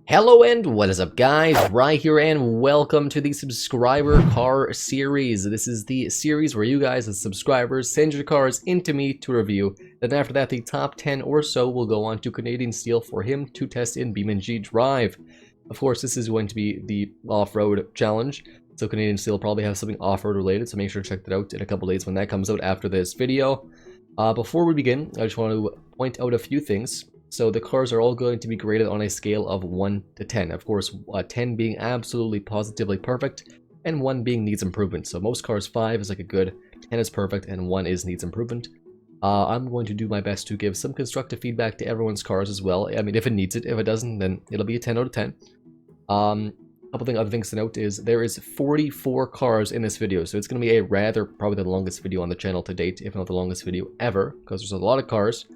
Hello and what is up guys, Rye here and welcome to the subscriber car series. This is the series where you guys as subscribers send your cars into me to review. Then after that the top 10 or so will go on to Canadian Steel for him to test in BeamNG.Drive. Of course this is going to be the off-road challenge, so Canadian Steel will probably have something off-road related, so make sure to check that out in a couple days when that comes out after this video. Before we begin, I just want to point out a few things. So the cars are all going to be graded on a scale of 1 to 10. Of course, 10 being absolutely positively perfect, and 1 being needs improvement. So most cars 5 is like a good, 10 is perfect, and 1 is needs improvement. I'm going to do my best to give some constructive feedback to everyone's cars as well. I mean, if it needs it. If it doesn't, then it'll be a 10 out of 10. Other things to note is there is 44 cars in this video, so it's going to be a rather, probably the longest video on the channel to date, if not the longest video ever, because there's a lot of cars.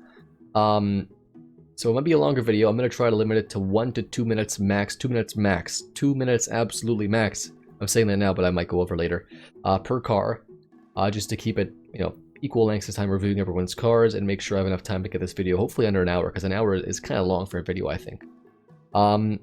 So it might be a longer video. I'm going to try to limit it to 1 to 2 minutes max. 2 minutes max. 2 minutes absolutely max. I'm saying that now, but I might go over later. Per car. Just to keep it, equal lengths of time reviewing everyone's cars and make sure I have enough time to get this video hopefully under an hour, because an hour is kind of long for a video, I think. One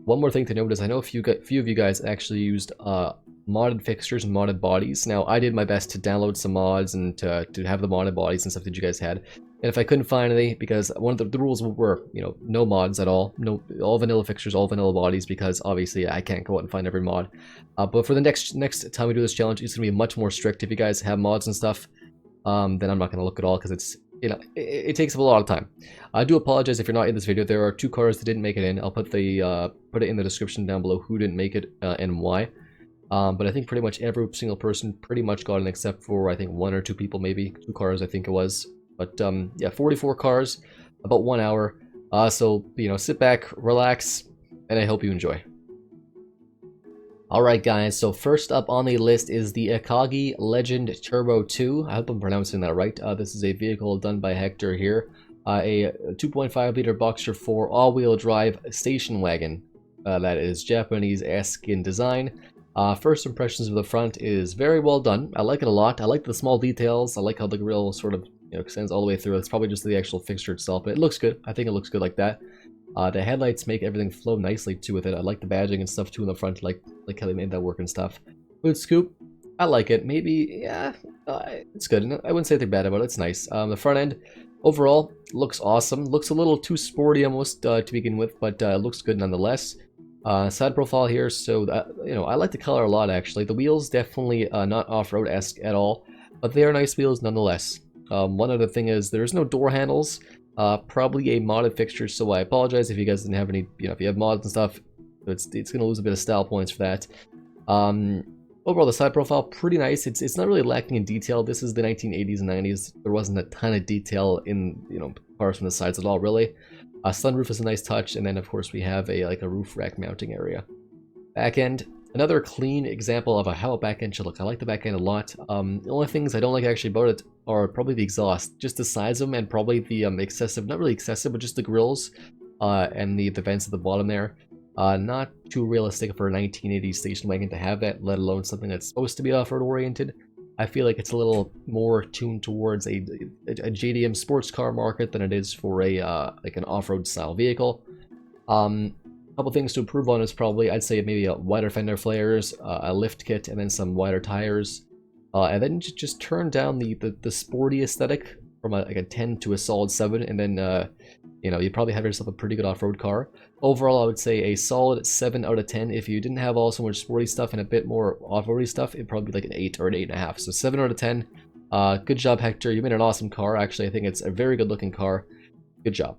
more thing to note is I know a few of you guys actually used modded fixtures and modded bodies. Now, I did my best to download some mods and to have the modded bodies and stuff that you guys had. And if I couldn't find any, because one of the rules were, no mods at all, all vanilla fixtures, all vanilla bodies, because obviously I can't go out and find every mod. But for the next time we do this challenge, it's gonna be much more strict. If you guys have mods and stuff, then I'm not gonna look at all, because it's, it takes up a lot of time. I do apologize if you're not in this video. There are 2 cars that didn't make it in. I'll put the put it in the description down below who didn't make it and why. But I think pretty much every single person pretty much got it, except for I think 1 or 2 people, maybe 2 cars I think it was. But yeah, 44 cars, about 1 hour. So sit back, relax, and I hope you enjoy. Alright guys, so first up on the list is the ACOG Legend Turbo 2. I hope I'm pronouncing that right. This is a vehicle done by Hector here. A 2.5 liter Boxer 4 all-wheel drive station wagon. That is Japanese-esque in design. First impressions of the front is very well done. I like it a lot. I like the small details. I like how the grille sort of extends all the way through. It's probably just the actual fixture itself, but it looks good. I think it looks good like that. The headlights make everything flow nicely too with it. I like the badging and stuff too in the front, like how they made that work and stuff. Hood scoop, I like it. Maybe, yeah, it's good. I wouldn't say anything bad about it. It's nice. The front end, overall, looks awesome. Looks a little too sporty almost to begin with, but it looks good nonetheless. Side profile here, so I like the color a lot actually. The wheels definitely not off-road-esque at all, but they are nice wheels nonetheless. One other thing is there's no door handles, probably a modded fixture, so I apologize if you guys didn't have any, if you have mods and stuff, it's going to lose a bit of style points for that. Overall, the side profile, pretty nice. It's not really lacking in detail. This is the 1980s and 90s. There wasn't a ton of detail in, cars from the sides at all, really. Sunroof is a nice touch, and then of course we have a roof rack mounting area. Back end. Another clean example of how a back end should look. I like the back end a lot. The only things I don't like actually about it are probably the exhaust. Just the size of them, and probably the excessive, not really excessive, but just the grills and the vents at the bottom there. Not too realistic for a 1980s station wagon to have that, let alone something that's supposed to be off-road oriented. I feel like it's a little more tuned towards a JDM sports car market than it is for a like an off-road style vehicle. Couple things to improve on is probably, I'd say maybe a wider fender flares, a lift kit, and then some wider tires. And then just turn down the sporty aesthetic from a 10 to a solid 7, and then you probably have yourself a pretty good off-road car. Overall, I would say a solid 7 out of 10. If you didn't have all so much sporty stuff and a bit more off-roady stuff, it'd probably be like an 8 or an 8.5. So 7 out of 10. Good job, Hector. You made an awesome car. Actually, I think it's a very good-looking car. Good job.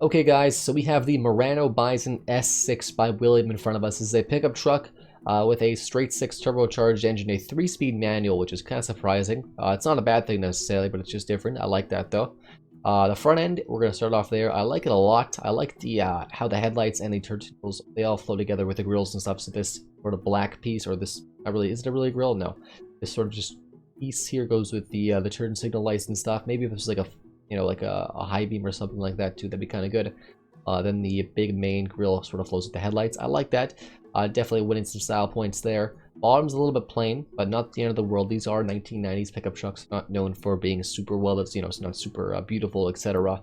Okay, guys, so we have the Murano Bison S6 by William in front of us. This is a pickup truck with a straight 6 turbocharged engine, a 3-speed manual, which is kind of surprising. It's not a bad thing necessarily, but it's just different. I like that, though. The front end, we're going to start off there. I like it a lot. I like the how the headlights and the turn signals, they all flow together with the grills and stuff. So this sort of black piece, or this, not really, is it a really grill? No. This sort of just piece here goes with the turn signal lights and stuff. Maybe if it's like a like a high beam or something like that too, that'd be kind of good. Then the big main grille sort of flows with the headlights. I like that. Definitely winning some style points there. Bottom's a little bit plain, but not the end of the world. These are 1990s pickup trucks, not known for being super well. It's it's not super beautiful, etc.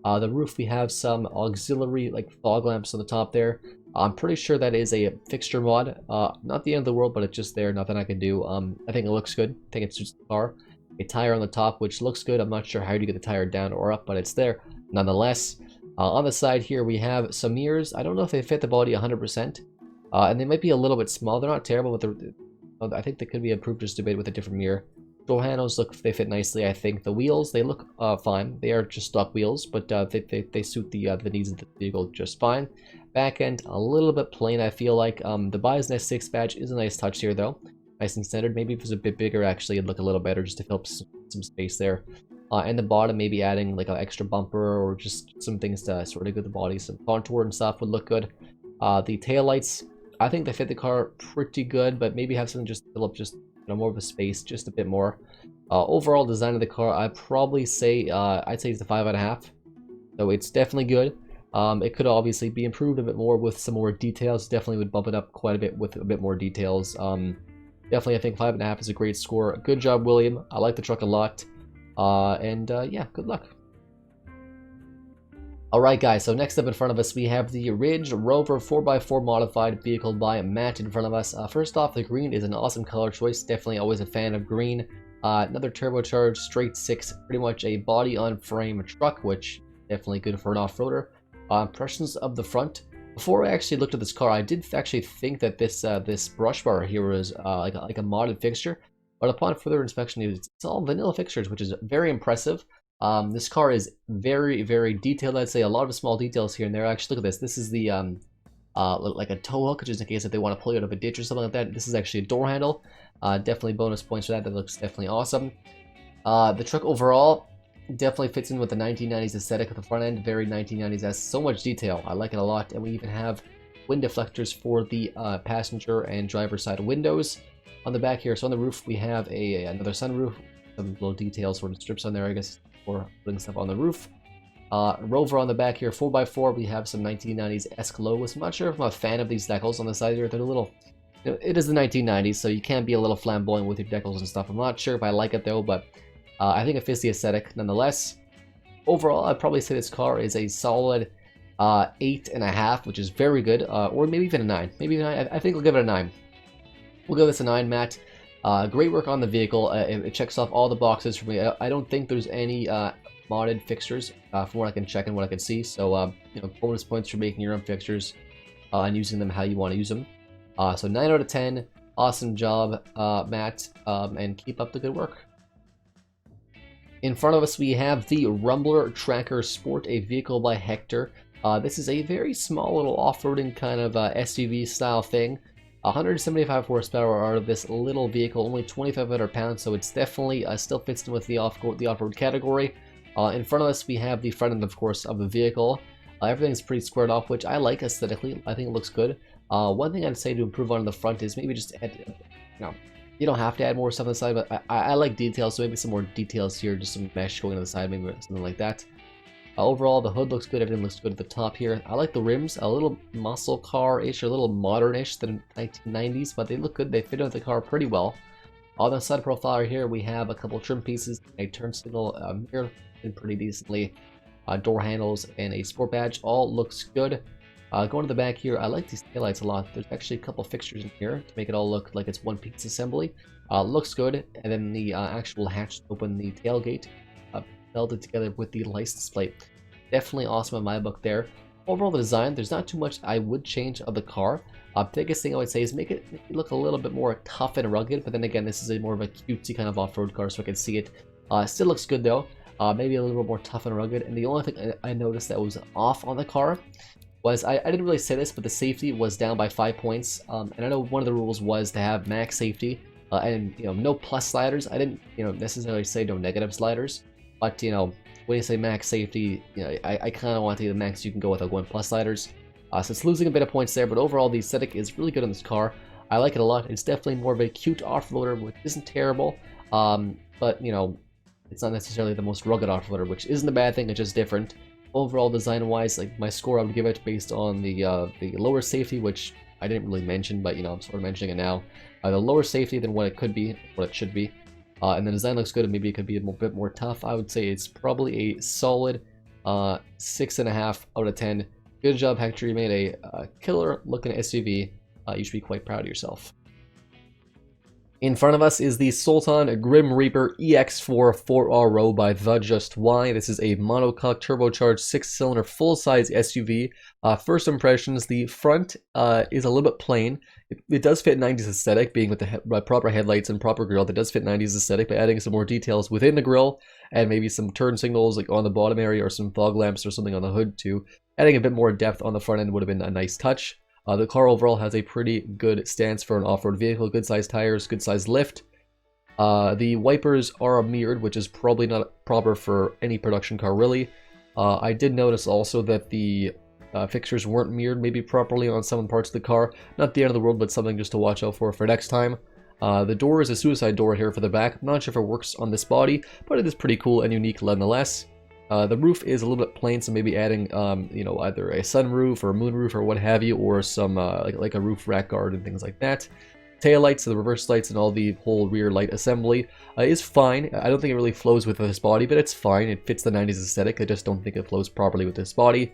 The roof, we have some auxiliary like fog lamps on the top there. I'm pretty sure that is a fixture mod. Not the end of the world, but it's just there. Nothing I can do. I think it looks good. I think it suits the car. A tire on the top, which looks good. I'm not sure how you get the tire down or up, but it's there nonetheless. On the side here, we have some mirrors. I don't know if they fit the body 100%. And they might be a little bit small. They're not terrible, but I think they could be improved just a bit with a different mirror. Door handles they fit nicely. I think the wheels, they look fine. They are just stock wheels, but they suit the needs of the vehicle just fine. Back end a little bit plain. I feel like the Bison S6 badge is a nice touch here though, nice and centered. Maybe if it was a bit bigger, actually, it'd look a little better just to fill up some space there. And the bottom, maybe adding like an extra bumper or just some things to sort of give the body some contour and stuff would look good. The taillights, I think they fit the car pretty good, but maybe have something just to fill up just more of a space, just a bit more. Overall design of the car, I'd probably say I'd say it's a 5.5. So it's definitely good. It could obviously be improved a bit more with some more details. Definitely would bump it up quite a bit with a bit more details. Definitely, I think 5.5 is a great score. Good job, William. I like the truck a lot. Yeah, good luck. Alright guys, so next up in front of us we have the Ridge Rover 4x4 modified vehicle by Matt in front of us. First off, the green is an awesome color choice. Definitely always a fan of green. Another turbocharged straight 6, pretty much a body on frame truck, which definitely good for an off-roader. Impressions of the front. Before I actually looked at this car, I did actually think that this brush bar here was like a modded fixture, but upon further inspection, it's all vanilla fixtures, which is very impressive. This car is very, very detailed. I'd say a lot of small details here and there. Actually, look at this. This is the like a tow hook, just in case if they want to pull you out of a ditch or something like that. This is actually a door handle. Definitely bonus points for that. That looks definitely awesome. The truck overall definitely fits in with the 1990s aesthetic at the front end. Very 1990s. Has so much detail. I like it a lot. And we even have wind deflectors for the passenger and driver side windows on the back here. So on the roof, we have another sunroof. Some little details, sort of strips on there, I guess, for putting stuff on the roof. Rover on the back here, 4x4. We have some 1990s-esque logos. I'm not sure if I'm a fan of these decals on the side here. They're a little... it is the 1990s, so you can be a little flamboyant with your decals and stuff. I'm not sure if I like it, though, but I think it fits the aesthetic nonetheless. Overall, I'd probably say this car is a solid 8.5, which is very good, or maybe even a 9. Maybe a 9. I think we'll give it a 9. We'll give this a 9, Matt. Great work on the vehicle. It checks off all the boxes for me. I don't think there's any modded fixtures from what I can check and what I can see. So, bonus points for making your own fixtures and using them how you want to use them. So 9 out of 10. Awesome job, Matt, and keep up the good work. In front of us, we have the Rumbler Tracker Sport, a vehicle by Hector. This is a very small little off-roading kind of SUV style thing. 175 horsepower out of this little vehicle, only 2,500 pounds, so it's definitely still fits in with the off-road category. In front of us, we have the front end, of course, of the vehicle. Everything's pretty squared off, which I like aesthetically. I think it looks good. One thing I'd say to improve on the front is maybe just add, you don't have to add more stuff on the side, but I like details, so maybe some more details here, just some mesh going on the side, maybe something like that. Overall, the hood looks good, everything looks good at the top here. I like the rims, a little muscle car-ish, or a little modern-ish than 1990s, but they look good, they fit into the car pretty well. On the side profile right here, we have a couple trim pieces, a turn signal mirror, and pretty decently. Door handles, and a sport badge, all looks good. Going to the back here, I like these taillights a lot. There's actually a couple fixtures in here to make it all look like it's one piece assembly. Looks good, and then the actual hatch to open the tailgate. Melded together with the license plate. Definitely awesome in my book there. Overall the design, there's not too much I would change of the car. Biggest thing I would say is make it look a little bit more tough and rugged, but then again, this is a more of a cutesy kind of off-road car, so I can see it. Still looks good though. Maybe a little bit more tough and rugged. And the only thing I noticed that was off on the car was, I didn't really say this, but the safety was down by 5 points. And I know one of the rules was to have max safety and no plus sliders. I didn't necessarily say no negative sliders. But, when you say max safety, I kind of want to be the max you can go without going plus sliders. So it's losing a bit of points there, but overall the aesthetic is really good on this car. I like it a lot. It's definitely more of a cute off-roader, which isn't terrible. But, it's not necessarily the most rugged off-roader, which isn't a bad thing, it's just different. Overall, design-wise, like my score I would give it based on the lower safety, which I didn't really mention, but, I'm sort of mentioning it now. The lower safety than what it could be, what it should be. And the design looks good, and maybe it could be a bit more tough. I would say it's probably a solid 6.5 out of 10. Good job, Hector. You made a killer looking SUV. You should be quite proud of yourself. In front of us is the Sultan Grim Reaper EX4 4RO by The Just Why. This is a monocoque turbocharged 6-cylinder full-size SUV. First impressions, the front is a little bit plain. It does fit 90s aesthetic, being with the proper headlights and proper grille. That does fit 90s aesthetic by adding some more details within the grille and maybe some turn signals like on the bottom area or some fog lamps or something on the hood too. Adding a bit more depth on the front end would have been a nice touch. The car overall has a pretty good stance for an off-road vehicle, good sized tires, good sized lift. The wipers are mirrored, which is probably not proper for any production car really. I did notice also that the fixtures weren't mirrored maybe properly on some parts of the car. Not the end of the world, but something just to watch out for next time. The door is a suicide door here for the back. I'm not sure if it works on this body, but it is pretty cool and unique nonetheless. The roof is a little bit plain, so maybe adding, you know, either a sunroof or a moonroof or what have you, or some like a roof rack guard and things like that. Tail lights, the reverse lights, and all the whole rear light assembly is fine. I don't think it really flows with this body, but it's fine. It fits the 90s aesthetic. I just don't think it flows properly with this body.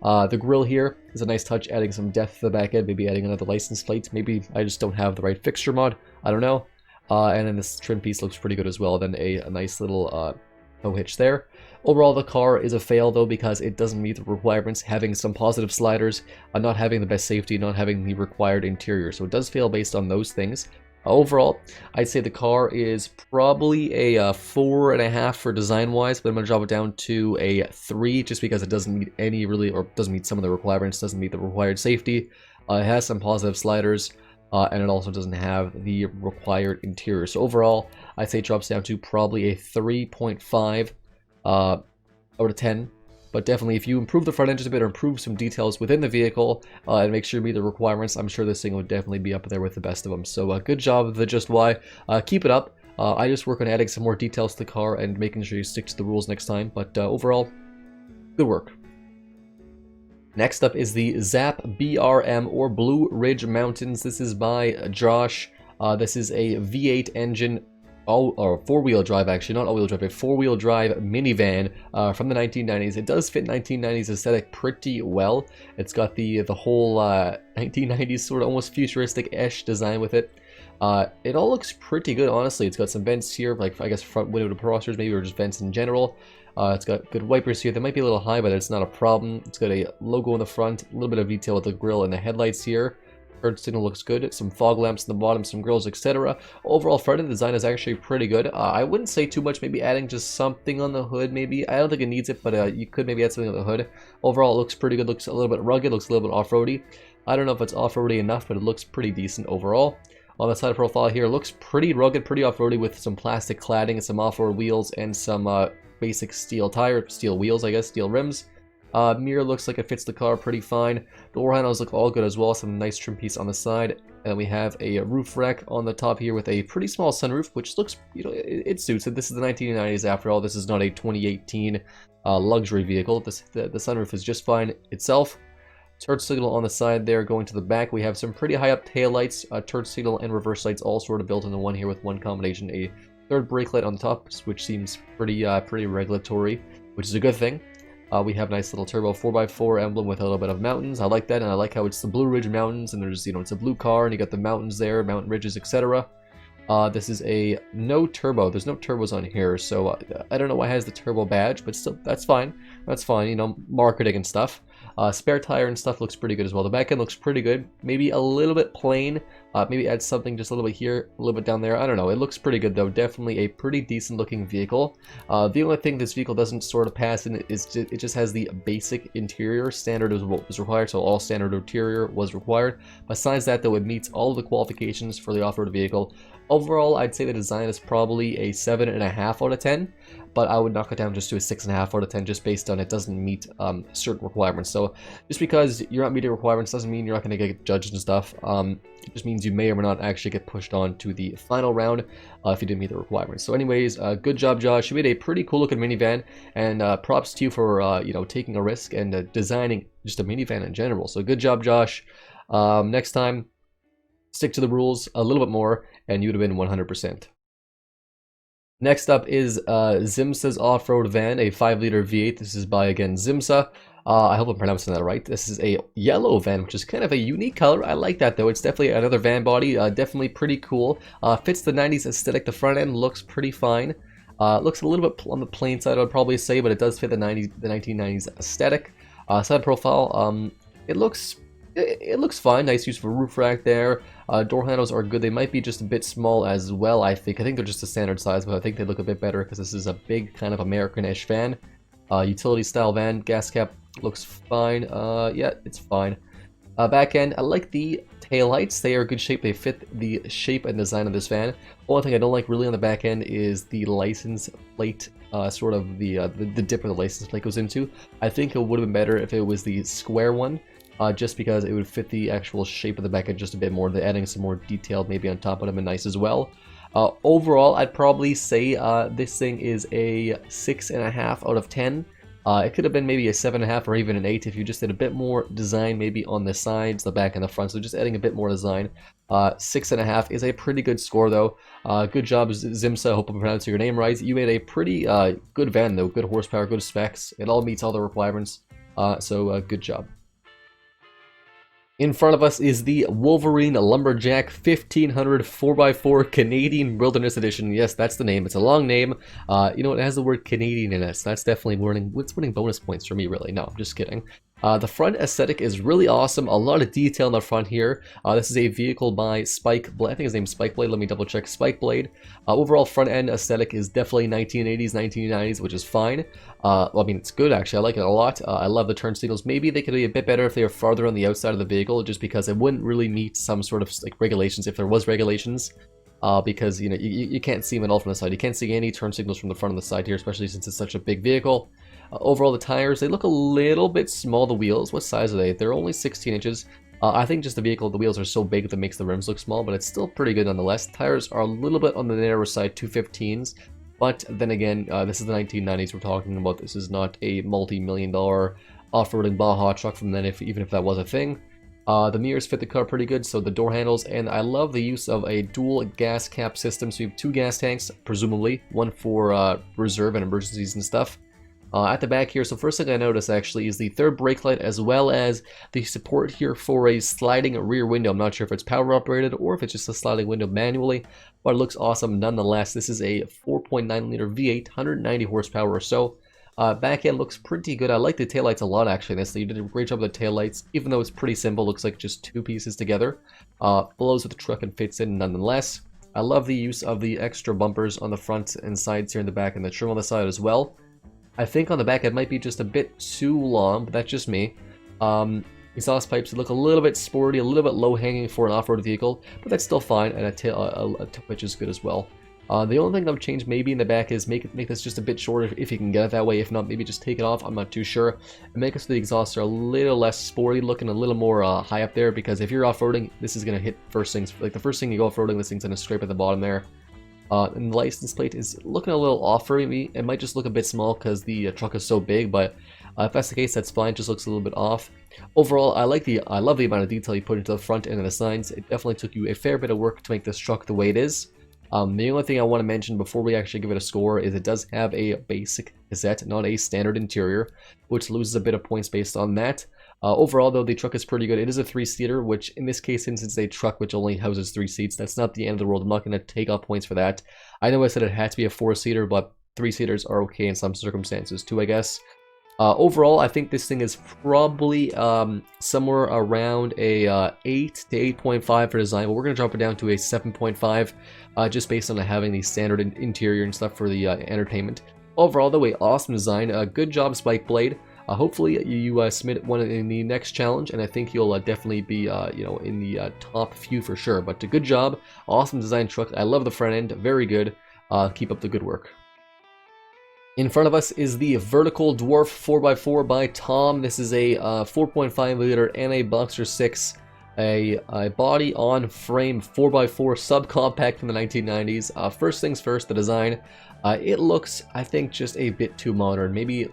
The grille here is a nice touch, adding some depth to the back end, maybe adding another license plate. Maybe I just don't have the right fixture mod. I don't know. And then this trim piece looks pretty good as well. Then a nice little tow hitch there. Overall, the car is a fail though because it doesn't meet the requirements, having some positive sliders, not having the best safety, not having the required interior. So it does fail based on those things. Overall, I'd say the car is probably a 4.5 for design-wise, but I'm going to drop it down to a 3 just because it doesn't meet any really, or doesn't meet some of the requirements, doesn't meet the required safety. It has some positive sliders, and it also doesn't have the required interior. So overall, I'd say it drops down to probably a 3.5 out of 10. But definitely, if you improve the front end just a bit or improve some details within the vehicle and make sure you meet the requirements, I'm sure this thing would definitely be up there with the best of them. So good job, The Just Why. Keep it up. I just work on adding some more details to the car and making sure you stick to the rules next time. But overall, good work. Next up is the Zap BRM or Blue Ridge Mountains. This is by Josh. This is a V8 engine. Or four-wheel drive, actually, not all-wheel drive, a four-wheel drive minivan from the 1990s. It does fit 1990s aesthetic pretty well. It's got the whole 1990s sort of almost futuristic-ish design with it. It all looks pretty good, honestly. It's got some vents here, like I guess front window defrosters, maybe, or just vents in general. It's got good wipers here. They might be a little high, but it's not a problem. It's got a logo in the front, a little bit of detail with the grille and the headlights here. Turn signal looks good, some fog lamps in the bottom, some grills, etc. Overall, front end design is actually pretty good. I wouldn't say too much, maybe adding just something on the hood, maybe. I don't think it needs it, but you could maybe add something on the hood. Overall, it looks pretty good, looks a little bit rugged, looks a little bit off-roady. I don't know if it's off-roady enough, but it looks pretty decent overall. On the side profile here, it looks pretty rugged, pretty off-roady with some plastic cladding and some off-road wheels and some basic steel wheels, I guess, steel rims. Mirror looks like it fits the car pretty fine. Door handles look all good as well, some nice trim piece on the side. And we have a roof rack on the top here with a pretty small sunroof, which looks, you know, it suits it. This is the 1990s after all. This is not a 2018 luxury vehicle. The sunroof is just fine itself. Turn signal on the side there. Going to the back, we have some pretty high up tail lights, turn signal and reverse lights all sort of built into one here with one combination. A third brake light on the top, which seems pretty regulatory, which is a good thing. We have a nice little turbo 4x4 emblem with a little bit of mountains. I like that, and I like how it's the Blue Ridge Mountains, and there's, you know, it's a blue car, and you got the mountains there, mountain ridges, etc. This is a no turbo. There's no turbos on here, so I don't know why it has the turbo badge, but still, that's fine. That's fine, you know, marketing and stuff. Spare tire and stuff looks pretty good as well. The back end looks pretty good. Maybe a little bit plain. Maybe add something just a little bit here, a little bit down there. I don't know. It looks pretty good though. Definitely a pretty decent looking vehicle. The only thing this vehicle doesn't sort of pass in is it just has the basic interior. Standard is what was required, so all standard interior was required. Besides that though, it meets all of the qualifications for the off-road vehicle. Overall, I'd say the design is probably a 7.5 out of 10, but I would knock it down just to a 6.5 out of 10 just based on it doesn't meet certain requirements. So just because you're not meeting requirements doesn't mean you're not going to get judged and stuff. It just means you may or may not actually get pushed on to the final round if you didn't meet the requirements. So anyways, good job, Josh. You made a pretty cool looking minivan, and props to you for you know, taking a risk and designing just a minivan in general. So good job, Josh. Next time, stick to the rules a little bit more, and you would have been 100%. Next up is Zimsa's off-road van, a 5-liter V8. This is by, again, Zimsa. I hope I'm pronouncing that right. This is a yellow van, which is kind of a unique color. I like that, though. It's definitely another van body. Definitely pretty cool. Fits the 90s aesthetic. The front end looks pretty fine. Looks a little bit on the plain side, I would probably say, but it does fit the 1990s aesthetic. Side profile, it looks fine. Nice use for roof rack there. Door handles are good. They might be just a bit small as well, I think. I think they're just a standard size, but I think they look a bit better because this is a big kind of American-ish van. Utility style van. Gas cap looks fine. Yeah, it's fine. Back end, I like the taillights. They are good shape. They fit the shape and design of this van. Only thing I don't like really on the back end is the license plate, sort of the dip where the license plate goes into. I think it would have been better if it was the square one. Just because it would fit the actual shape of the back end just a bit more. They're adding some more detail maybe on top would have been nice as well. Overall, I'd probably say this thing is a 6.5 out of 10. It could have been maybe a 7.5 or even an 8 if you just did a bit more design maybe on the sides, the back, and the front. So just adding a bit more design. 6.5 is a pretty good score though. Good job, Zimsa. I hope I'm pronouncing your name right. You made a pretty good van though. Good horsepower, good specs. It all meets all the requirements. So good job. In front of us is the Wolverine Lumberjack 1500 4x4 Canadian Wilderness Edition. Yes, that's the name. It's a long name. You know, it has the word Canadian in it, so that's definitely winning bonus points for me, really. No, I'm just kidding. The front aesthetic is really awesome. A lot of detail in the front here. This is a vehicle by Spike Blade. I think his name's Spike Blade. Let me double check. Spike Blade. Overall front end aesthetic is definitely 1980s, 1990s, which is fine. Well, I mean, it's good actually. I like it a lot. I love the turn signals. Maybe they could be a bit better if they were farther on the outside of the vehicle, just because it wouldn't really meet some sort of like regulations if there was regulations. Because you know you can't see them at all from the side. You can't see any turn signals from the front and the side here, especially since it's such a big vehicle. Overall, the tires, they look a little bit small, the wheels. What size are they? They're only 16 inches. I think just the vehicle, the wheels are so big that makes the rims look small, but it's still pretty good nonetheless. Tires are a little bit on the narrower side, 215s. But then again, this is the 1990s we're talking about. This is not a multi-million-dollar off-roading Baja truck from then, even if that was a thing. The mirrors fit the car pretty good, so the door handles, and I love the use of a dual gas cap system. So you have 2 gas tanks, presumably, one for reserve and emergencies and stuff. At the back here, so first thing I noticed actually is the third brake light, as well as the support here for a sliding rear window. I'm not sure if it's power operated or if it's just a sliding window manually, but it looks awesome nonetheless. This is a 4.9 liter V8, 190 horsepower or so. Back end looks pretty good. I like the taillights a lot actually. You did a great job with the taillights, even though it's pretty simple. Looks like just 2 pieces together. Blows with the truck and fits in nonetheless. I love the use of the extra bumpers on the front and sides here in the back, and the trim on the side as well. I think on the back it might be just a bit too long, but that's just me. Exhaust pipes look a little bit sporty, a little bit low-hanging for an off-road vehicle, but that's still fine, and a tip which is good as well. The only thing I would change maybe in the back is make this just a bit shorter if you can get it that way. If not, maybe just take it off. I'm not too sure. And make it so the exhausts are a little less sporty looking, a little more high up there, because if you're off-roading, this is going to hit first things. Like the first thing you go off-roading, this thing's going to scrape at the bottom there. And the license plate is looking a little off for me. It might just look a bit small because the truck is so big, but if that's the case, that's fine. It just looks a little bit off. Overall, I love the amount of detail you put into the front end of the signs. It definitely took you a fair bit of work to make this truck the way it is. The only thing I want to mention before we actually give it a score is it does have a basic cassette, not a standard interior, which loses a bit of points based on that. Overall, though, the truck is pretty good. It is a 3-seater, which in this case, since it's a truck which only houses 3 seats, that's not the end of the world. I'm not going to take off points for that. I know I said it had to be a 4-seater, but 3-seaters are okay in some circumstances too, I guess. Overall, I think this thing is probably somewhere around a 8 to 8.5 for design, but we're going to drop it down to a 7.5 just based on having the standard interior and stuff for the entertainment. Overall, though, awesome design. Good job, Spike Blade. Hopefully you submit one in the next challenge, and I think you'll definitely be you know, in the top few for sure. But a good job, awesome design truck. I love the front end, very good. Keep up the good work. In front of us is the vertical Dwarf 4x4 by Tom. This is a 4.5 liter and a Boxer 6, a body on frame 4x4 subcompact from the 1990s. First things first, the design. It looks, I think, just a bit too modern. Maybe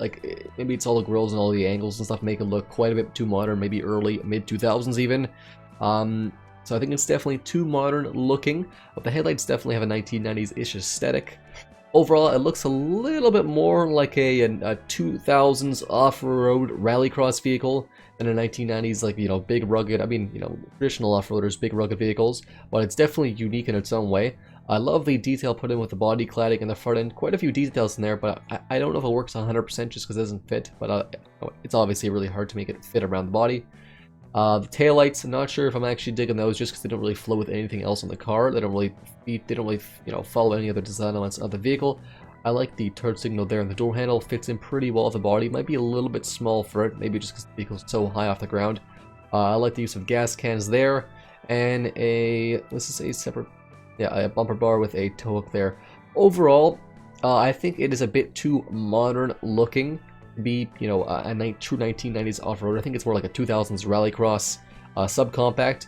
it's all the grills and all the angles and stuff make it look quite a bit too modern. Maybe early mid 2000s even. So I think it's definitely too modern looking. But the headlights definitely have a 1990s-ish aesthetic. Overall, it looks a little bit more like a 2000s off-road rallycross vehicle than a 1990s, like, you know, big rugged, I mean, you know, traditional off-roaders, big rugged vehicles, but it's definitely unique in its own way. I love the detail put in with the body cladding and the front end. Quite a few details in there, but I don't know if it works 100% just because it doesn't fit, but it's obviously really hard to make it fit around the body. The taillights, I'm not sure if I'm actually digging those just because they don't really flow with anything else on the car. They don't really, you know, follow any other design elements of the vehicle. I like the turn signal there, and the door handle fits in pretty well with the body. Might be a little bit small for it, maybe just because the vehicle's so high off the ground. I like the use of gas cans there, and this is a separate, yeah, a bumper bar with a tow hook there. Overall, I think it is a bit too modern looking to be, you know, a true 1990s off-road. I think it's more like a 2000s rallycross subcompact,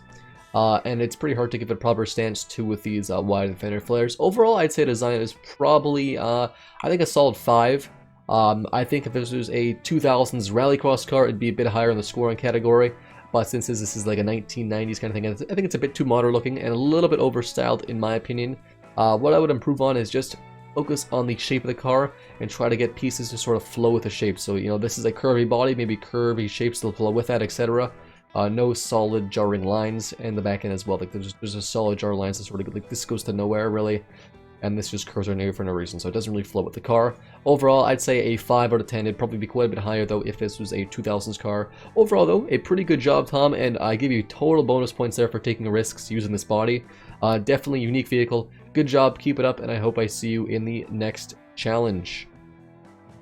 and it's pretty hard to give it a proper stance too with these wide fender flares. Overall, I'd say design is probably, I think, a solid 5. I think if this was a 2000s rallycross car, it'd be a bit higher in the scoring category. But since this is like a 1990s kind of thing, I think it's a bit too modern looking and a little bit overstyled in my opinion. What I would improve on is just focus on the shape of the car and try to get pieces to sort of flow with the shape. So, you know, this is a curvy body, maybe curvy shapes to flow with that, etc. No solid jarring lines in the back end as well. Like there's a solid jarring lines that sort of like this goes to nowhere really, and this just curves around here for no reason, so it doesn't really flow with the car. Overall, I'd say a 5 out of 10. It'd probably be quite a bit higher though if this was a 2000s car. Overall though, a pretty good job, Tom, and I give you total bonus points there for taking risks using this body. Definitely unique vehicle. Good job, keep it up, and I hope I see you in the next challenge.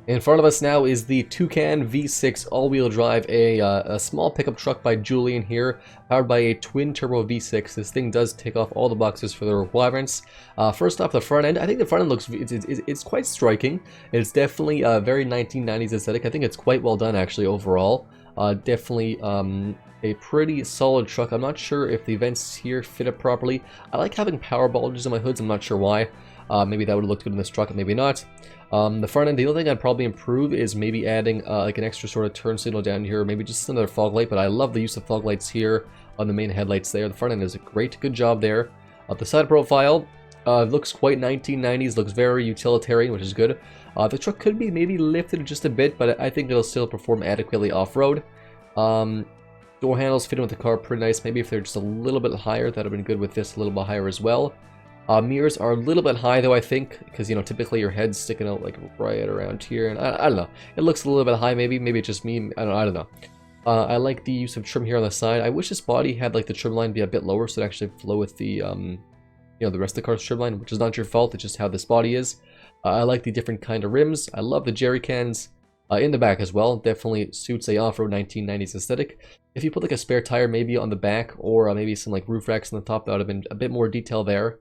In front of us now is the Toucan V6 all-wheel drive, a small pickup truck by Julian here, powered by a twin-turbo V6. This thing does tick off all the boxes for the requirements. First off, the front end. I think the front end looks, it's quite striking. It's definitely a very 1990s aesthetic. I think it's quite well done actually overall. Definitely a pretty solid truck. I'm not sure if the vents here fit it properly. I like having power bulges in my hoods. I'm not sure why. Maybe that would have looked good in this truck, maybe not. The front end, the only thing I'd probably improve is maybe adding like an extra sort of turn signal down here, maybe just another fog light, but I love the use of fog lights here on the main headlights there. The front end is a great, good job there. The side profile looks quite 1990s, looks very utilitarian, which is good. The truck could be maybe lifted just a bit, but I think it'll still perform adequately off-road. Door handles fit in with the car pretty nice. Maybe if they're just a little bit higher, that would have been good with this a little bit higher as well. Mirrors are a little bit high though, I think, because, you know, typically your head's sticking out like right around here, and I don't know. It looks a little bit high, maybe it's just me. I don't know. I like the use of trim here on the side. I wish this body had like the trim line be a bit lower so it actually flow with the you know, the rest of the car's trim line, which is not your fault. It's just how this body is. I like the different kind of rims. I love the jerry cans in the back as well. Definitely suits a off-road 1990s aesthetic. If you put like a spare tire maybe on the back, or maybe some like roof racks on the top, that would have been a bit more detail there.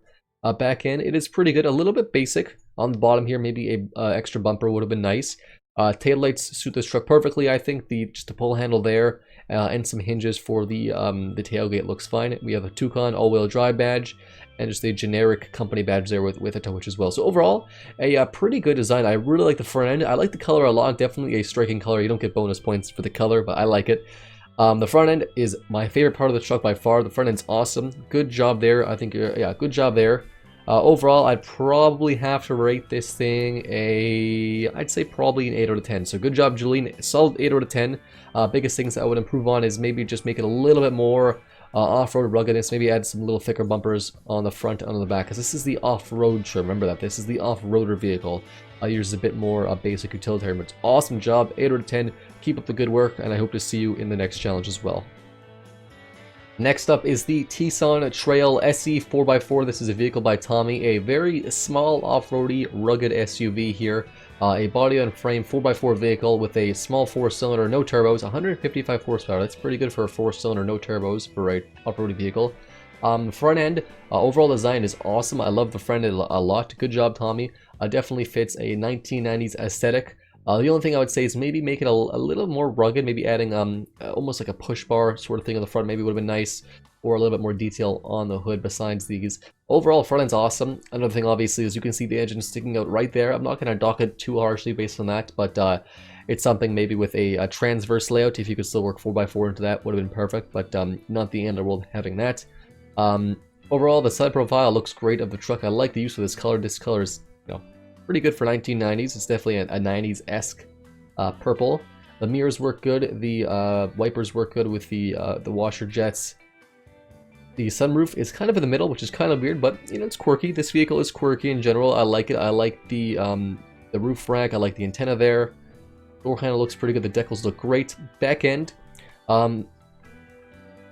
Back end, it is pretty good. A little bit basic on the bottom here. Maybe a extra bumper would have been nice. Taillights suit this truck perfectly. I think just the pull handle there and some hinges for the tailgate looks fine. We have a Toucan all-wheel drive badge and just a generic company badge there with a tow hitch as well. So overall, a pretty good design. I really like the front end. I like the color a lot. Definitely a striking color. You don't get bonus points for the color, but I like it. The front end is my favorite part of the truck by far. The front end's awesome. Good job there. I think, yeah, good job there. Overall, I'd probably have to rate this thing I'd say probably an 8 out of 10. So good job, Julian. Solid 8 out of 10. Biggest things I would improve on is maybe just make it a little bit more off-road ruggedness. Maybe add some little thicker bumpers on the front and on the back, because this is the off-road trim. Remember that. This is the off-roader vehicle. Yours is a bit more basic utilitarian, but awesome job. 8 out of 10. Keep up the good work, and I hope to see you in the next challenge as well. Next up is the Toucan Rail SC4 x4. This is a vehicle by Tommy, a very small off-roady rugged SUV here. A body on frame 4x4 vehicle with a small 4-cylinder, no turbos, 155 horsepower. That's pretty good for a 4-cylinder, no turbos for a off-roady vehicle. Front end, overall design is awesome. I love the front end a lot. Good job, Tommy. Definitely fits a 1990s aesthetic. The only thing I would say is maybe make it a little more rugged, maybe adding almost like a push bar sort of thing on the front, maybe would have been nice, or a little bit more detail on the hood besides these. Overall, front end's awesome. Another thing, obviously, is you can see the engine sticking out right there. I'm not going to dock it too harshly based on that, but it's something maybe with a transverse layout, if you could still work 4x4 into that, would have been perfect, but not the end of the world having that. Overall, the side profile looks great of the truck. I like the use of this color. This color is, you know, pretty good for 1990s. It's definitely a 90s-esque purple. The mirrors work good. The wipers work good with the washer jets. The sunroof is kind of in the middle, which is kind of weird, but you know, it's quirky. This vehicle is quirky in general. I like it. I like the roof rack. I like the antenna there. Door handle looks pretty good. The decals look great. Back end,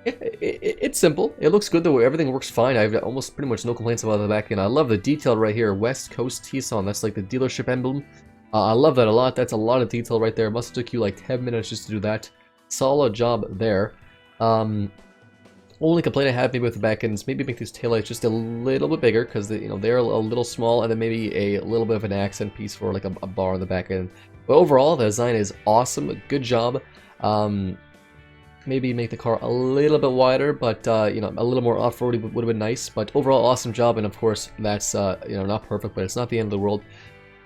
it's simple. It looks good though. Everything works fine. I have almost pretty much no complaints about the back end. I love the detail right here. West Coast Tucson. That's like the dealership emblem. I love that a lot. That's a lot of detail right there. Must have took you like 10 minutes just to do that. Solid job there. Only complaint I have maybe with the back end is maybe make these taillights just a little bit bigger, because they're a little small, and then maybe a little bit of an accent piece for like a bar on the back end. But overall, the design is awesome. Good job. Maybe make the car a little bit wider, but you know, a little more off-roady would have been nice. But overall, awesome job. And of course, that's you know, not perfect, but it's not the end of the world.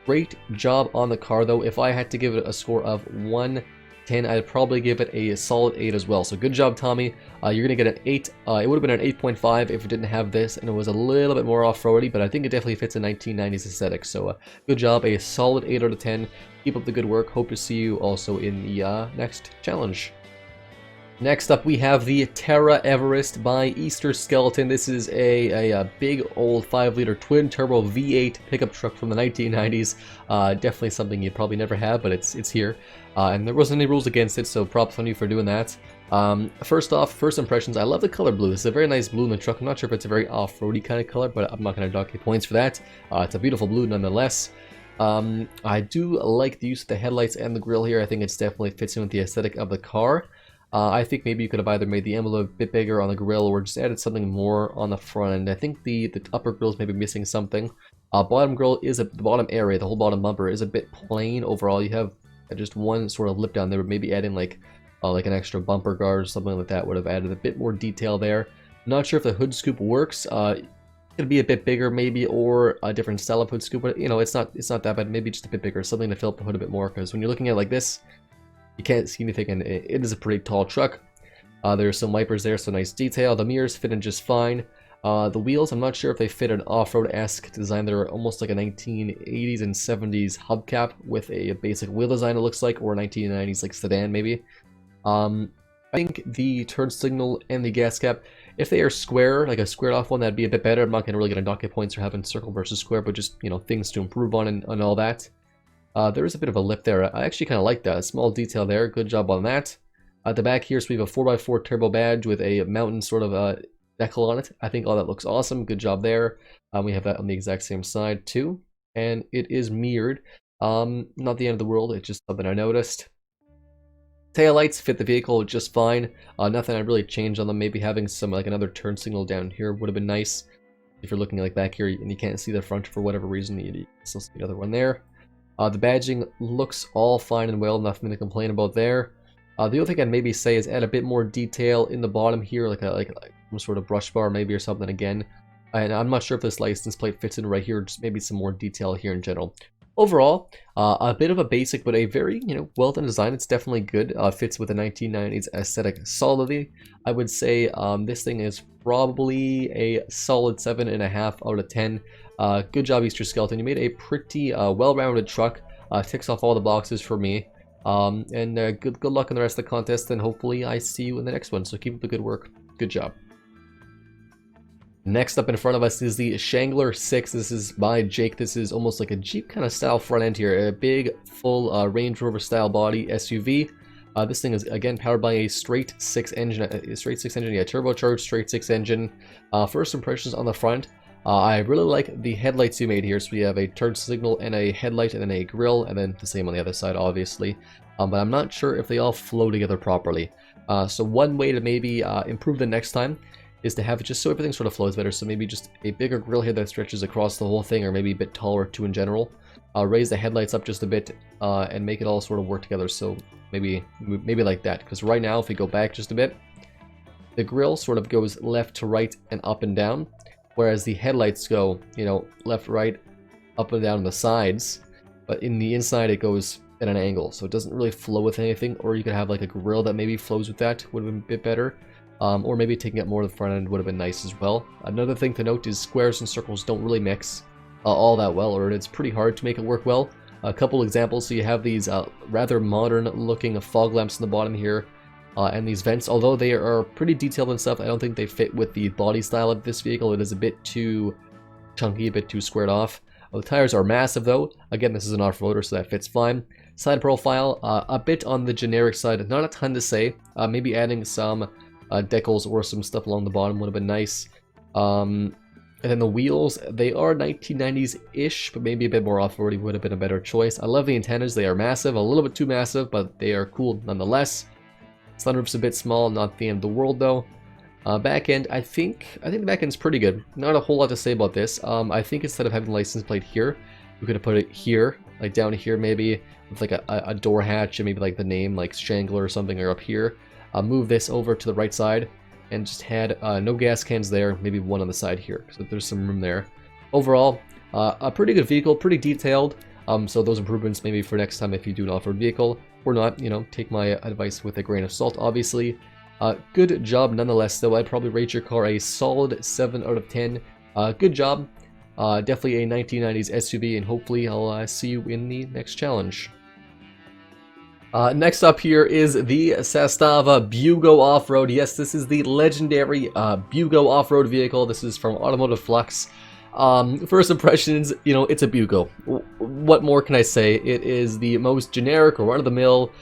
Great job on the car, though. If I had to give it a score of 1 10, I'd probably give it a solid 8 as well. So good job, Tommy. You're gonna get an 8. It would have been an 8.5 if it didn't have this and it was a little bit more off-roady, but I think it definitely fits a 1990s aesthetic. So good job, a solid 8 out of 10. Keep up the good work. Hope to see you also in the next challenge. Next up, we have the Terra Everest by Easter Skeleton. This is a big old 5-liter twin-turbo V8 pickup truck from the 1990s. Definitely something you'd probably never have, but it's here. And there wasn't any rules against it, so props on you for doing that. First off, first impressions, I love the color blue. This is a very nice blue in the truck. I'm not sure if it's a very off-roady kind of color, but I'm not going to dock you points for that. It's a beautiful blue nonetheless. I do like the use of the headlights and the grille here. I think it definitely fits in with the aesthetic of the car. I think maybe you could have either made the emblem a bit bigger on the grille or just added something more on the front end. I think the upper grille is maybe missing something. Bottom grille is the bottom area, the whole bottom bumper is a bit plain overall. You have just one sort of lip down there, but maybe adding like an extra bumper guard or something like that would have added a bit more detail there. Not sure if the hood scoop works. It could be a bit bigger maybe, or a different style of hood scoop, but you know, it's not that bad. Maybe just a bit bigger, something to fill up the hood a bit more, because when you're looking at it like this, you can't see anything, and it is a pretty tall truck. There's some wipers there, so nice detail. The mirrors fit in just fine. The wheels, I'm not sure if they fit an off-road-esque design. They're almost like a 1980s and 70s hubcap with a basic wheel design, it looks like, or a 1990s like sedan maybe. I think the turn signal and the gas cap, if they are square, like a squared off one, that'd be a bit better. I'm not really going to dock you points for having circle versus square, but just, you know, things to improve on and all that. There is a bit of a lip there. I actually kind of like that. A small detail there. Good job on that. At the back here, so we have a 4x4 turbo badge with a mountain sort of decal on it. I think all that looks awesome. Good job there. We have that on the exact same side too. And it is mirrored. Not the end of the world. It's just something I noticed. Taillights fit the vehicle just fine. Nothing I'd really change on them. Maybe having some, like another turn signal down here would have been nice. If you're looking like back here and you can't see the front for whatever reason, you still see another one there. The badging looks all fine and well, nothing to complain about there. The other thing I'd maybe say is add a bit more detail in the bottom here, like some sort of brush bar maybe or something again. And I'm not sure if this license plate fits in right here, just maybe some more detail here in general. Overall, a bit of a basic, but a very, you know, well done design. It's definitely good. Fits with the 1990s aesthetic solidly. I would say this thing is probably a solid 7.5 out of 10. Good job, Easter Skeleton. You made a pretty well-rounded truck. Ticks off all the boxes for me. And good luck in the rest of the contest, and hopefully I see you in the next one. So keep up the good work. Good job. Next up in front of us is the Shangler 6. This is by Jake. This is almost like a Jeep kind of style front end here. A big, full Range Rover style body SUV. This thing is again powered by a straight 6 engine. Yeah, turbocharged straight 6 engine. First impressions on the front. I really like the headlights you made here. So we have a turn signal and a headlight and then a grille, and then the same on the other side, obviously. But I'm not sure if they all flow together properly. So one way to maybe improve the next time is to have it just so everything sort of flows better. So maybe just a bigger grille here that stretches across the whole thing, or maybe a bit taller too in general. Raise the headlights up just a bit and make it all sort of work together. So maybe like that. Because right now, if we go back just a bit, the grille sort of goes left to right and up and down. Whereas the headlights go, you know, left, right, up and down on the sides. But in the inside, it goes at an angle. So it doesn't really flow with anything. Or you could have like a grille that maybe flows with that. Would have been a bit better. Or maybe taking up more of the front end would have been nice as well. Another thing to note is squares and circles don't really mix. all that well, or it's pretty hard to make it work well. A couple examples, so you have these rather modern looking fog lamps in the bottom here, and these vents, although they are pretty detailed and stuff, I don't think they fit with the body style of this vehicle. It is a bit too chunky, a bit too squared off. The tires are massive though. Again, this is an off-roader, so that fits fine. Side profile, a bit on the generic side, not a ton to say. Maybe adding some decals or some stuff along the bottom would have been nice. And then the wheels, they are 1990s-ish, but maybe a bit more off-roady would have been a better choice. I love the antennas, they are massive, a little bit too massive, but they are cool nonetheless. Sunroof's a bit small, not the end of the world though. Back end, I think the back end's pretty good. Not a whole lot to say about this. I think instead of having the license plate here, we could have put it here, like down here maybe, with like a door hatch and maybe like the name, like Strangler or something, or up here. Move this over to the right side and just had no gas cans there, maybe one on the side here, so there's some room there. Overall, a pretty good vehicle, pretty detailed. So those improvements maybe for next time if you do an off-road vehicle, or not, you know, take my advice with a grain of salt, obviously. Good job nonetheless, though. I'd probably rate your car a solid 7 out of 10. Good job. Definitely a 1990s SUV, and hopefully I'll see you in the next challenge. Next up here is the Sastava Bugo Off-Road. Yes, this is the legendary Bugo Off-Road vehicle. This is from Automotive Flux. First impressions, you know, it's a Bugo. What more can I say? It is the most generic or run-of-the-mill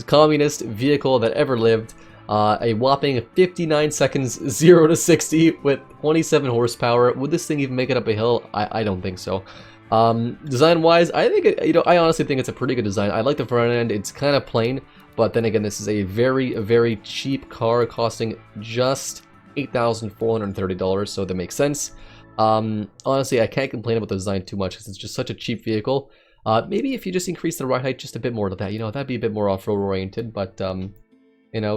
communist vehicle that ever lived. A whopping 59 seconds 0 to 60 with 27 horsepower. Would this thing even make it up a hill? I don't think so. Design-wise, I think it, I honestly think it's a pretty good design. I like the front end. It's kind of plain, but then again, this is a very, very cheap car costing just $8,430, so that makes sense. Honestly, I can't complain about the design too much because it's just such a cheap vehicle. Maybe if you just increase the ride height just a bit more to that, that'd be a bit more off-road oriented, but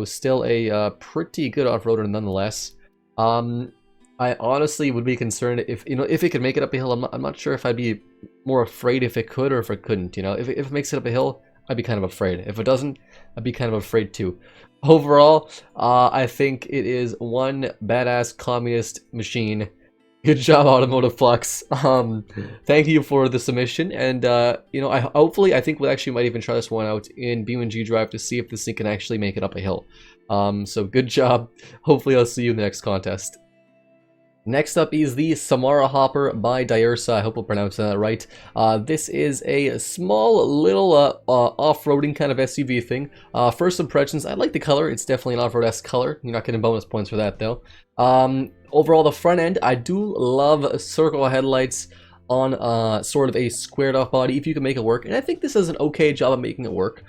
still a pretty good off-roader nonetheless. I honestly would be concerned if it could make it up a hill. I'm not sure if I'd be more afraid if it could or if it couldn't. If it makes it up a hill, I'd be kind of afraid. If it doesn't, I'd be kind of afraid too. Overall, I think it is one badass communist machine. Good job, Automotive Flux. Thank you for the submission, and hopefully I think we actually might even try this one out in BeamNG.Drive to see if this thing can actually make it up a hill. So good job. Hopefully I'll see you in the next contest. Next up is the Samara Hopper by Dwarf. I hope I'm pronouncing that right. This is a small little off-roading kind of SUV thing. First impressions, I like the color. It's definitely an off-road-esque color. You're not getting bonus points for that though. Overall, the front end, I do love circle headlights on sort of a squared off body if you can make it work, and I think this does an okay job of making it work.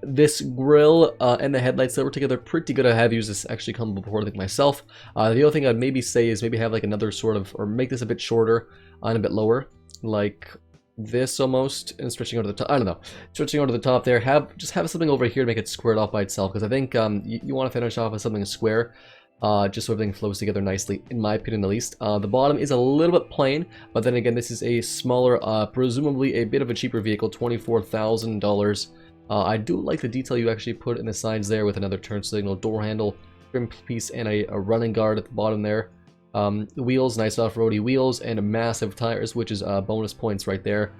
This grille and the headlights that were together pretty good. I have used this actually come before, I think, myself. The other thing I'd maybe say is maybe have like another sort of, or make this a bit shorter and a bit lower, like this almost, and stretching out to the top. I don't know, stretching out to the top there. Just have something over here to make it squared off by itself, because I think you want to finish off with something square. Just so everything flows together nicely, in my opinion at least. The bottom is a little bit plain, but then again, this is a smaller, presumably a bit of a cheaper vehicle, $24,000. I do like the detail you actually put in the sides there with another turn signal, door handle, trim piece, and a running guard at the bottom there. The wheels, nice off-roady wheels, and massive tires, which is bonus points right there.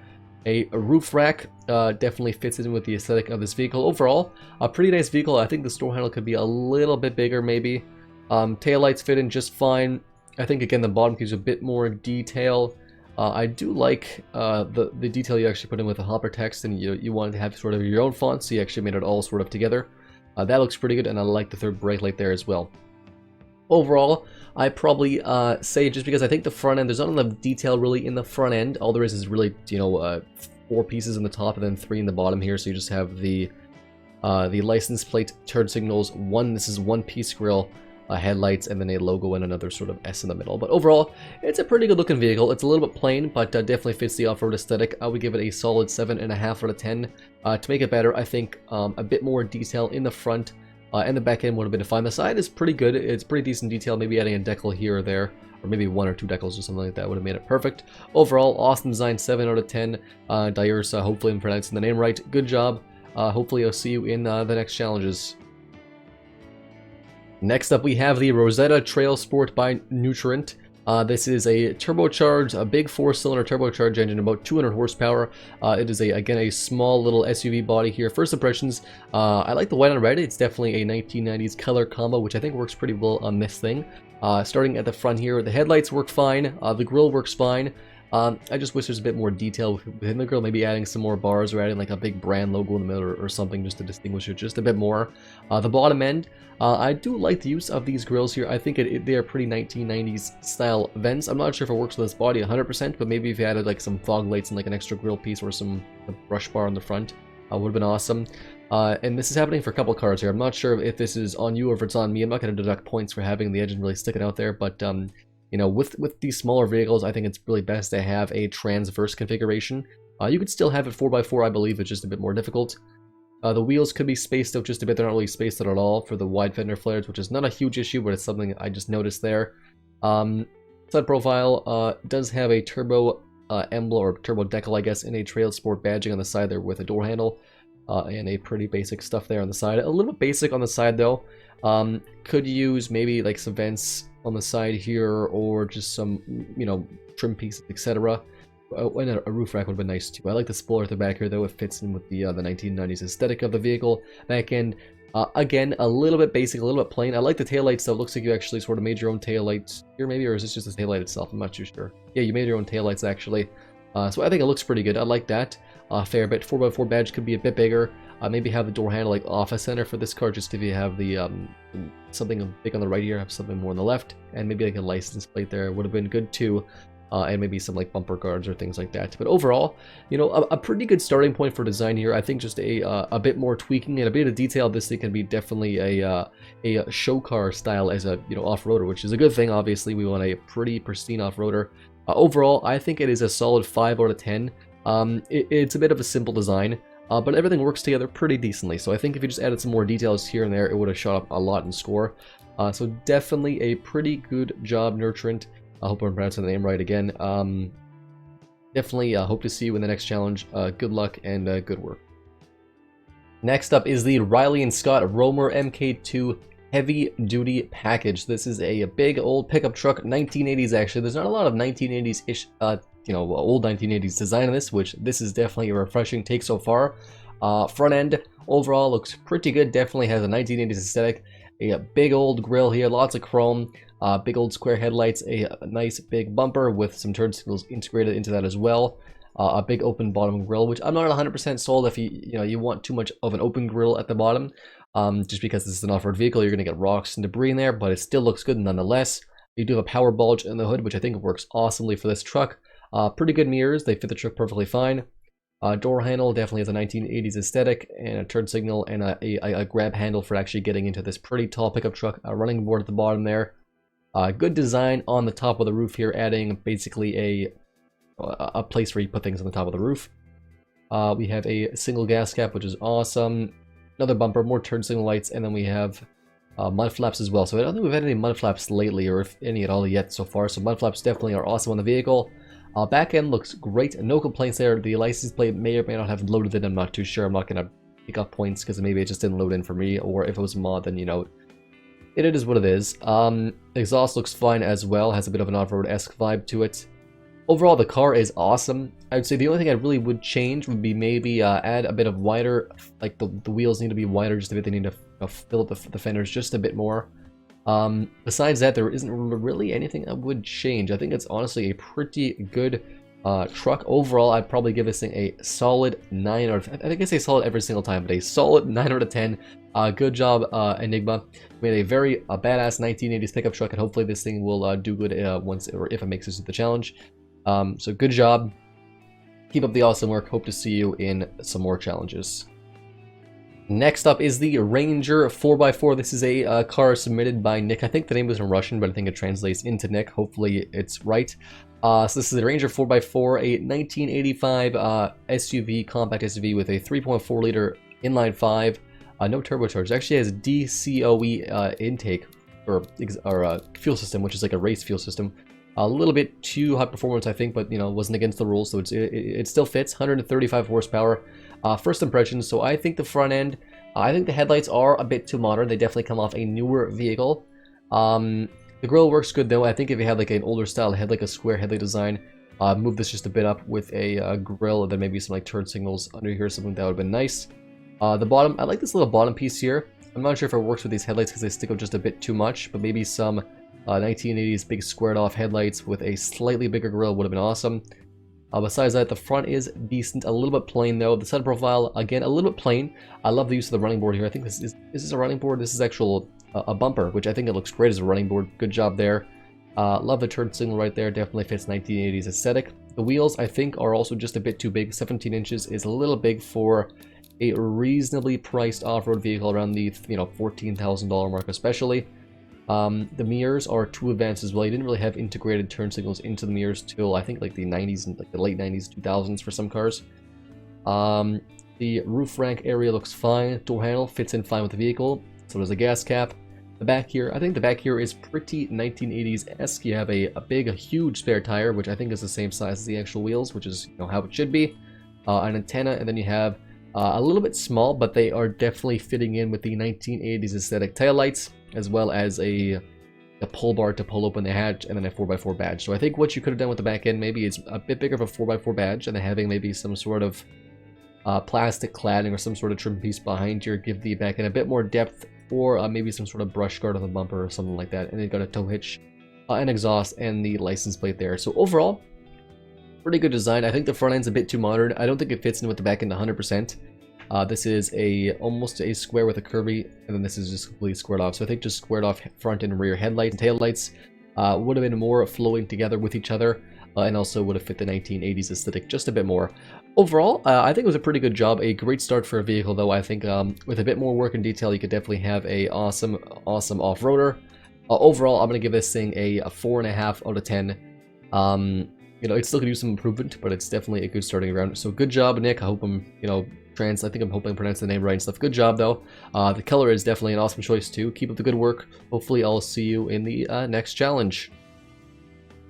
A roof rack definitely fits in with the aesthetic of this vehicle. Overall, a pretty nice vehicle. I think the door handle could be a little bit bigger maybe. Taillights fit in just fine. I think again the bottom gives a bit more detail. I do like the detail you actually put in with the hopper text, and you wanted to have sort of your own font, so you actually made it all sort of together. That looks pretty good, and I like the third brake light there as well. Overall, I probably say, just because I think the front end, there's not enough detail really in the front end. All there is really 4 pieces in the top and then 3 in the bottom here, so you just have the license plate, turn signals, this is one piece grille, headlights, and then a logo and another sort of S in the middle. But overall, it's a pretty good looking vehicle. It's a little bit plain, but definitely fits the off-road aesthetic. I would give it a solid 7.5 out of 10. To make it better, I think a bit more detail in the front and the back end would have been fine. The side is pretty good. It's pretty decent detail. Maybe adding a decal here or there, or maybe 1 or 2 decals or something like that would have made it perfect. Overall, awesome design, 7 out of 10. Dwarf, hopefully I'm pronouncing the name right. Good job. Hopefully I'll see you in the next challenges. Next up, we have the Rosetta Trail Sport by Nutrient. This is a turbocharged, a big 4-cylinder turbocharged engine, about 200 horsepower. It is again a small little SUV body here. First impressions, I like the white on red. It's definitely a 1990s color combo, which I think works pretty well on this thing. Starting at the front here, the headlights work fine. The grille works fine. I just wish there's a bit more detail within the grille, maybe adding some more bars or adding like a big brand logo in the middle or something just to distinguish it just a bit more. The bottom end, I do like the use of these grills here. I think they are pretty 1990s style vents. I'm not sure if it works with this body 100%, but maybe if you added like some fog lights and like an extra grill piece or some brush bar on the front, would have been awesome. And this is happening for a couple cars here. I'm not sure if this is on you or if it's on me. I'm not going to deduct points for having the engine really sticking out there, but you know, with these smaller vehicles, I think it's really best to have a transverse configuration. You could still have it 4x4, I believe, it's just a bit more difficult. The wheels could be spaced out just a bit. They're not really spaced out at all for the wide fender flares, which is not a huge issue, but it's something I just noticed there. Side profile does have a turbo emblem, or turbo decal, I guess, in a Trail Sport badging on the side there with a door handle. And a pretty basic stuff there on the side. A little bit basic on the side, though. Could use maybe like some vents on the side here, or just some, you know, trim pieces, etc. And a roof rack would have been nice too. I like the spoiler at the back here, though. It fits in with the 1990s aesthetic of the vehicle. Back end, again, a little bit basic, a little bit plain. I like the taillights, though. It looks like you actually sort of made your own taillights here, maybe, or is this just the taillight itself? I'm not too sure. Yeah, you made your own taillights, actually. So I think it looks pretty good. I like that. Fair bit. 4x4 badge could be a bit bigger. Maybe have the door handle like off a center for this car, just if you have the something big on the right here, have something more on the left, and maybe like a license plate there would have been good too. And maybe some like bumper guards or things like that. But overall, you know, a pretty good starting point for design here. I think just a bit more tweaking and a bit of detail. This thing can be definitely a show car style as a, you know, off-roader, which is a good thing. Obviously, we want a pretty pristine off-roader. Overall, I think it is a solid 5 out of 10. It's a bit of a simple design, but everything works together pretty decently. So I think if you just added some more details here and there, it would have shot up a lot in score. So definitely a pretty good job, Nurturant. I hope I'm pronouncing the name right again. Definitely hope to see you in the next challenge. Good luck and good work. Next up is the Riley and Scott Romer MK2 Heavy Duty Package. This is a big old pickup truck, 1980s actually. There's not a lot of 1980s-ish, you know, old 1980s design in this, which this is definitely a refreshing take so far. Front end overall looks pretty good. Definitely has a 1980s aesthetic. A big old grille here, lots of chrome. Big old square headlights, a nice big bumper with some turn signals integrated into that as well. A big open bottom grille, which I'm not 100% sold if you want too much of an open grille at the bottom. Just because this is an off-road vehicle, you're going to get rocks and debris in there, but it still looks good nonetheless. You do have a power bulge in the hood, which I think works awesomely for this truck. Pretty good mirrors, they fit the truck perfectly fine. Door handle definitely has a 1980s aesthetic, and a turn signal and a grab handle for actually getting into this pretty tall pickup truck. A running board at the bottom there. Good design on the top of the roof here, adding basically a place where you put things on the top of the roof. We have a single gas cap, which is awesome. Another bumper, more turn signal lights, and then we have mud flaps as well. So I don't think we've had any mud flaps lately, or if any at all yet so far. So mud flaps definitely are awesome on the vehicle. Back end looks great, no complaints there. The license plate may or may not have loaded in, I'm not too sure. I'm not going to pick up points because maybe it just didn't load in for me, or if it was a mod, then, you know, it is what it is. Exhaust looks fine as well, has a bit of an off-road-esque vibe to it. Overall, the car is awesome. I would say the only thing I really would change would be maybe add a bit of wider, like the wheels need to be wider just a bit. They need to fill up the fenders just a bit more. Besides that, there isn't really anything I would change. I think it's honestly a pretty good truck. Overall, I'd probably give this thing a solid 9 out of, I think I say solid every single time, but a solid 9 out of 10. Good job, Enigma. Made a very badass 1980s pickup truck, and hopefully this thing will do good once or if it makes it to the challenge. So good job. Keep up the awesome work. Hope to see you in some more challenges. Next up is the Ranger 4x4. This is a car submitted by Nick. I think the name was in Russian, but I think it translates into Nick. Hopefully it's right. So this is the Ranger 4x4, a 1985 SUV, compact SUV with a 3.4 liter inline 5. No turbocharged. It actually has DCOE intake or fuel system, which is like a race fuel system. A little bit too high performance, I think, but you know, wasn't against the rules, so it still fits. 135 horsepower. First impressions. So I think the front end, I think the headlights are a bit too modern. They definitely come off a newer vehicle. The grill works good though. I think if you had like an older style head, like a square headlight design, move this just a bit up with a grill, and then maybe some like turn signals under here, something that would have been nice. The bottom, I like this little bottom piece here. I'm not sure if it works with these headlights because they stick out just a bit too much, but maybe some 1980s big squared off headlights with a slightly bigger grille would have been awesome. Besides that, the front is decent, a little bit plain though. The center profile, again, a little bit plain. I love the use of the running board here. I think this is a running board. This is actual a bumper, which I think it looks great as a running board. Good job there. Love the turn signal right there. Definitely fits 1980s aesthetic. The wheels, I think, are also just a bit too big. 17 inches is a little big for a reasonably priced off-road vehicle around the $14,000 mark, especially. The mirrors are too advanced as well. You didn't really have integrated turn signals into the mirrors till I think like the 90s and like the late 90s, 2000s for some cars. The roof rack area looks fine. Door handle fits in fine with the vehicle. So does the gas cap. The back here, I think the back here is pretty 1980s-esque. You have a huge spare tire, which I think is the same size as the actual wheels, which is how it should be. An antenna, and then you have a little bit small, but they are definitely fitting in with the 1980s aesthetic taillights, as well as a pull bar to pull open the hatch, and then a 4x4 badge. So I think what you could have done with the back end maybe is a bit bigger of a 4x4 badge, and then having maybe some sort of plastic cladding or some sort of trim piece behind here, give the back end a bit more depth, or maybe some sort of brush guard on the bumper or something like that. And then you got a tow hitch, an exhaust, and the license plate there. So overall, pretty good design. I think the front end's a bit too modern. I don't think it fits in with the back end 100%. This is almost a square with a curvy, and then this is just completely squared off. So I think just squared off front and rear headlights and tail lights would have been more flowing together with each other, and also would have fit the 1980s aesthetic just a bit more. Overall, I think it was a pretty good job. A great start for a vehicle, though. I think with a bit more work and detail, you could definitely have a awesome off-roader. Overall, I'm going to give this thing a 4.5 out of 10. It still could use some improvement, but it's definitely a good starting round. So good job, Nick. I hope I'm, I think I'm hoping I pronounced the name right and stuff. Good job, though. The color is definitely an awesome choice, too. Keep up the good work. Hopefully, I'll see you in the next challenge.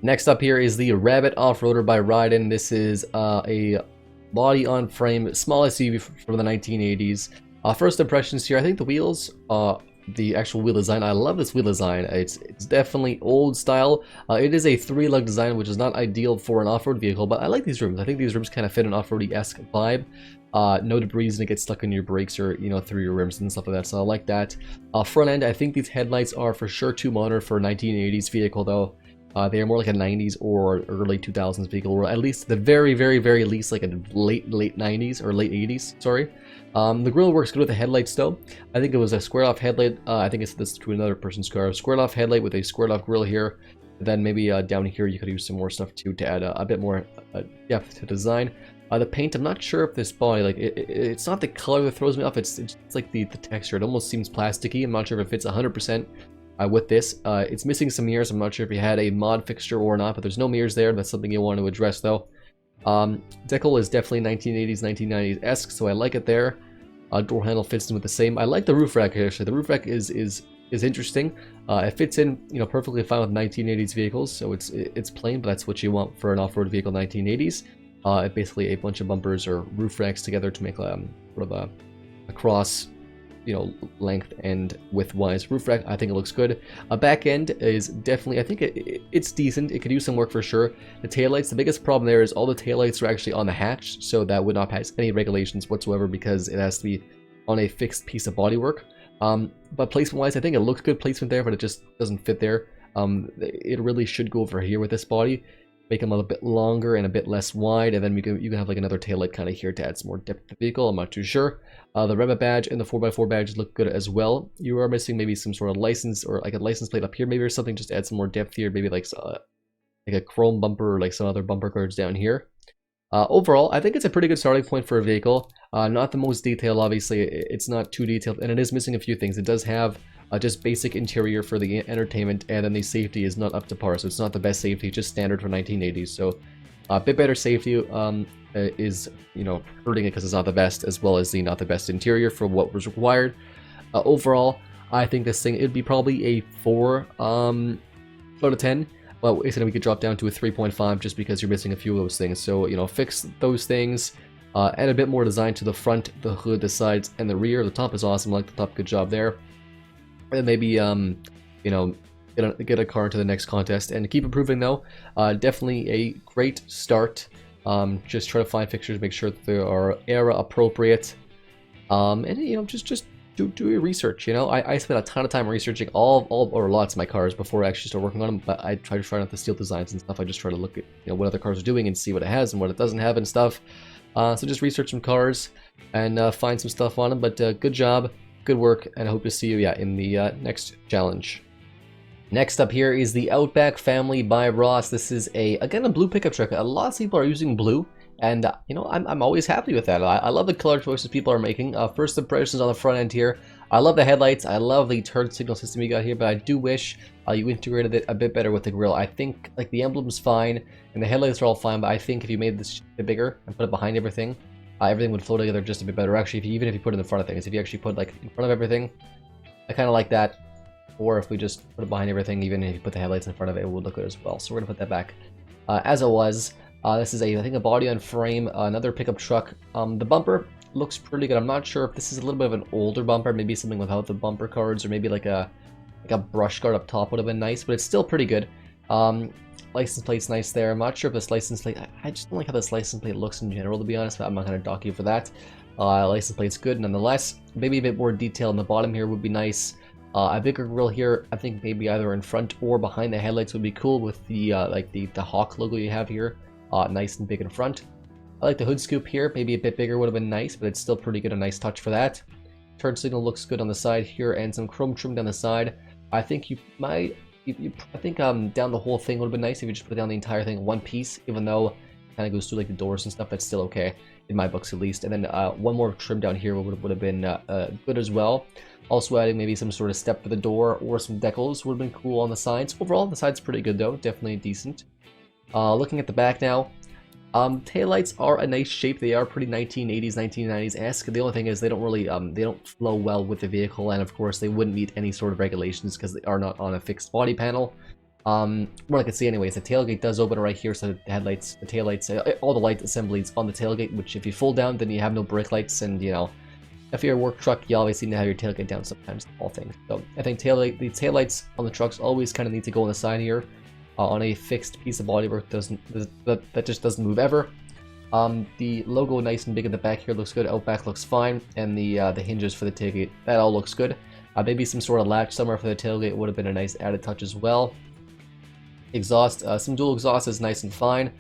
Next up here is the Rabbit Offroader by Riden. This is a body-on-frame small SUV from the 1980s. First impressions here, I think the wheels, the actual wheel design, I love this wheel design. It's definitely old style. It is a 3-lug design, which is not ideal for an off-road vehicle, but I like these rims. I think these rims kind of fit an off-roady-esque vibe. No debris and it gets stuck in your brakes or through your rims and stuff like that, so I like that. Front end, I think these headlights are for sure too modern for a 1980s vehicle, though. They are more like a 90s or early 2000s vehicle, or at least the very, very, very least like a late 90s or late 80s, sorry. The grille works good with the headlights, though. I think it was a squared-off headlight. I think it's this to another person's car. Squared-off headlight with a squared-off grille here. Then maybe down here you could use some more stuff too to add a bit more depth to design. The paint, I'm not sure if this body, like, it's not the color that throws me off. It's like the texture. It almost seems plasticky. I'm not sure if it fits 100%. With this, it's missing some mirrors. I'm not sure if you had a mod fixture or not, but there's no mirrors there. That's something you want to address, though. Decal is definitely 1980s, 1990s-esque, so I like it there. Door handle fits in with the same. I like the roof rack here, actually. The roof rack is interesting. It fits in, perfectly fine with 1980s vehicles, so it's plain, but that's what you want for an off-road vehicle 1980s. Basically a bunch of bumpers or roof racks together to make sort of a cross, length and width-wise roof rack. I think it looks good. Back end is definitely, I think it's decent. It could use some work for sure. The taillights, the biggest problem there is all the taillights are actually on the hatch, so that would not pass any regulations whatsoever because it has to be on a fixed piece of bodywork. But placement-wise, I think it looks good placement there, but it just doesn't fit there. It really should go over here with this body. Make them a little bit longer and a bit less wide, and then you can have like another taillight kind of here to add some more depth to the vehicle. I'm not too sure. The Rabbit badge and the 4x4 badge look good as well. You are missing maybe some sort of license or like a license plate up here maybe or something, just to add some more depth here, maybe like a chrome bumper or like some other bumper guards down here. Overall, I think it's a pretty good starting point for a vehicle. Not the most detailed, obviously. It's not too detailed, and it is missing a few things. It does have just basic interior for the entertainment, and then the safety is not up to par, so it's not the best safety, just standard for 1980s. So a bit better safety is, hurting it because it's not the best, as well as the not the best interior for what was required. Overall, I think this thing, it'd be probably a 4 out of 10. Well, we could drop down to a 3.5 just because you're missing a few of those things. So, fix those things, add a bit more design to the front, the hood, the sides, and the rear. The top is awesome. I like the top. Good job there. And maybe, get a car into the next contest and keep improving though. Definitely a great start. Just try to find fixtures, make sure that they are era appropriate, and you know, just do your research. You know, I spent a ton of time researching all or lots of my cars before I actually start working on them. But I try not to steal designs and stuff. I just try to look at, you know, what other cars are doing and see what it has and what it doesn't have and stuff. So just research some cars and find some stuff on them. But good job, good work, and I hope to see you in the next challenge. Next up here is the Outback Family by Ross. This is again a blue pickup truck. A lot of people are using blue, and you know, I'm always happy with that. I love the color choices people are making. First impressions on the front end here. I love the headlights. I love the turn signal system you got here, but I do wish you integrated it a bit better with the grille. I think like the emblem's fine and the headlights are all fine, but I think if you made this a bit bigger and put it behind everything, everything would flow together just a bit better. Actually, even if you put it in front of things, if you actually put like in front of everything, I kind of like that. Or if we just put it behind everything, even if you put the headlights in front of it, it would look good as well. So we're gonna put that back as it was. This is I think a body on frame, another pickup truck. The bumper looks pretty good. I'm not sure if this is a little bit of an older bumper, maybe something without the bumper cards, or maybe like a brush guard up top would have been nice, but it's still pretty good. License plate's nice there. I'm not sure if this license plate, I just don't like how this license plate looks in general, to be honest, but I'm not gonna dock you for that. License plate's good nonetheless. Maybe a bit more detail in the bottom here would be nice. A bigger grille here, I think maybe either in front or behind the headlights would be cool with the like the Hawk logo you have here, nice and big in front. I like the hood scoop here, maybe a bit bigger would have been nice, but it's still pretty good, a nice touch for that. Turn signal looks good on the side here, and some chrome trim down the side. I think you might, I think down the whole thing would have been nice if you just put down the entire thing in one piece, even though it kind of goes through like the doors and stuff. That's still okay in my books at least. And then one more trim down here would have been good as well. Also adding maybe some sort of step for the door or some decals would have been cool on the sides. Overall, the side's pretty good though, definitely decent. Looking at the back now, taillights are a nice shape. They are pretty 1980s, 1990s-esque. The only thing is they don't really, they don't flow well with the vehicle, and of course they wouldn't meet any sort of regulations because they are not on a fixed body panel. What I can see anyways, the tailgate does open right here, so the headlights, the taillights, all the light assemblies on the tailgate, which if you fold down, then you have no brake lights, and you know, if you're a work truck, you always seem to have your tailgate down sometimes, all things. So I think the taillights on the trucks always kind of need to go on the side here. On a fixed piece of bodywork that just doesn't move ever. The logo nice and big in the back here looks good. Outback looks fine, and the hinges for the tailgate, that all looks good. Maybe some sort of latch somewhere for the tailgate would have been a nice added touch as well. Exhaust, some dual exhaust is nice and fine.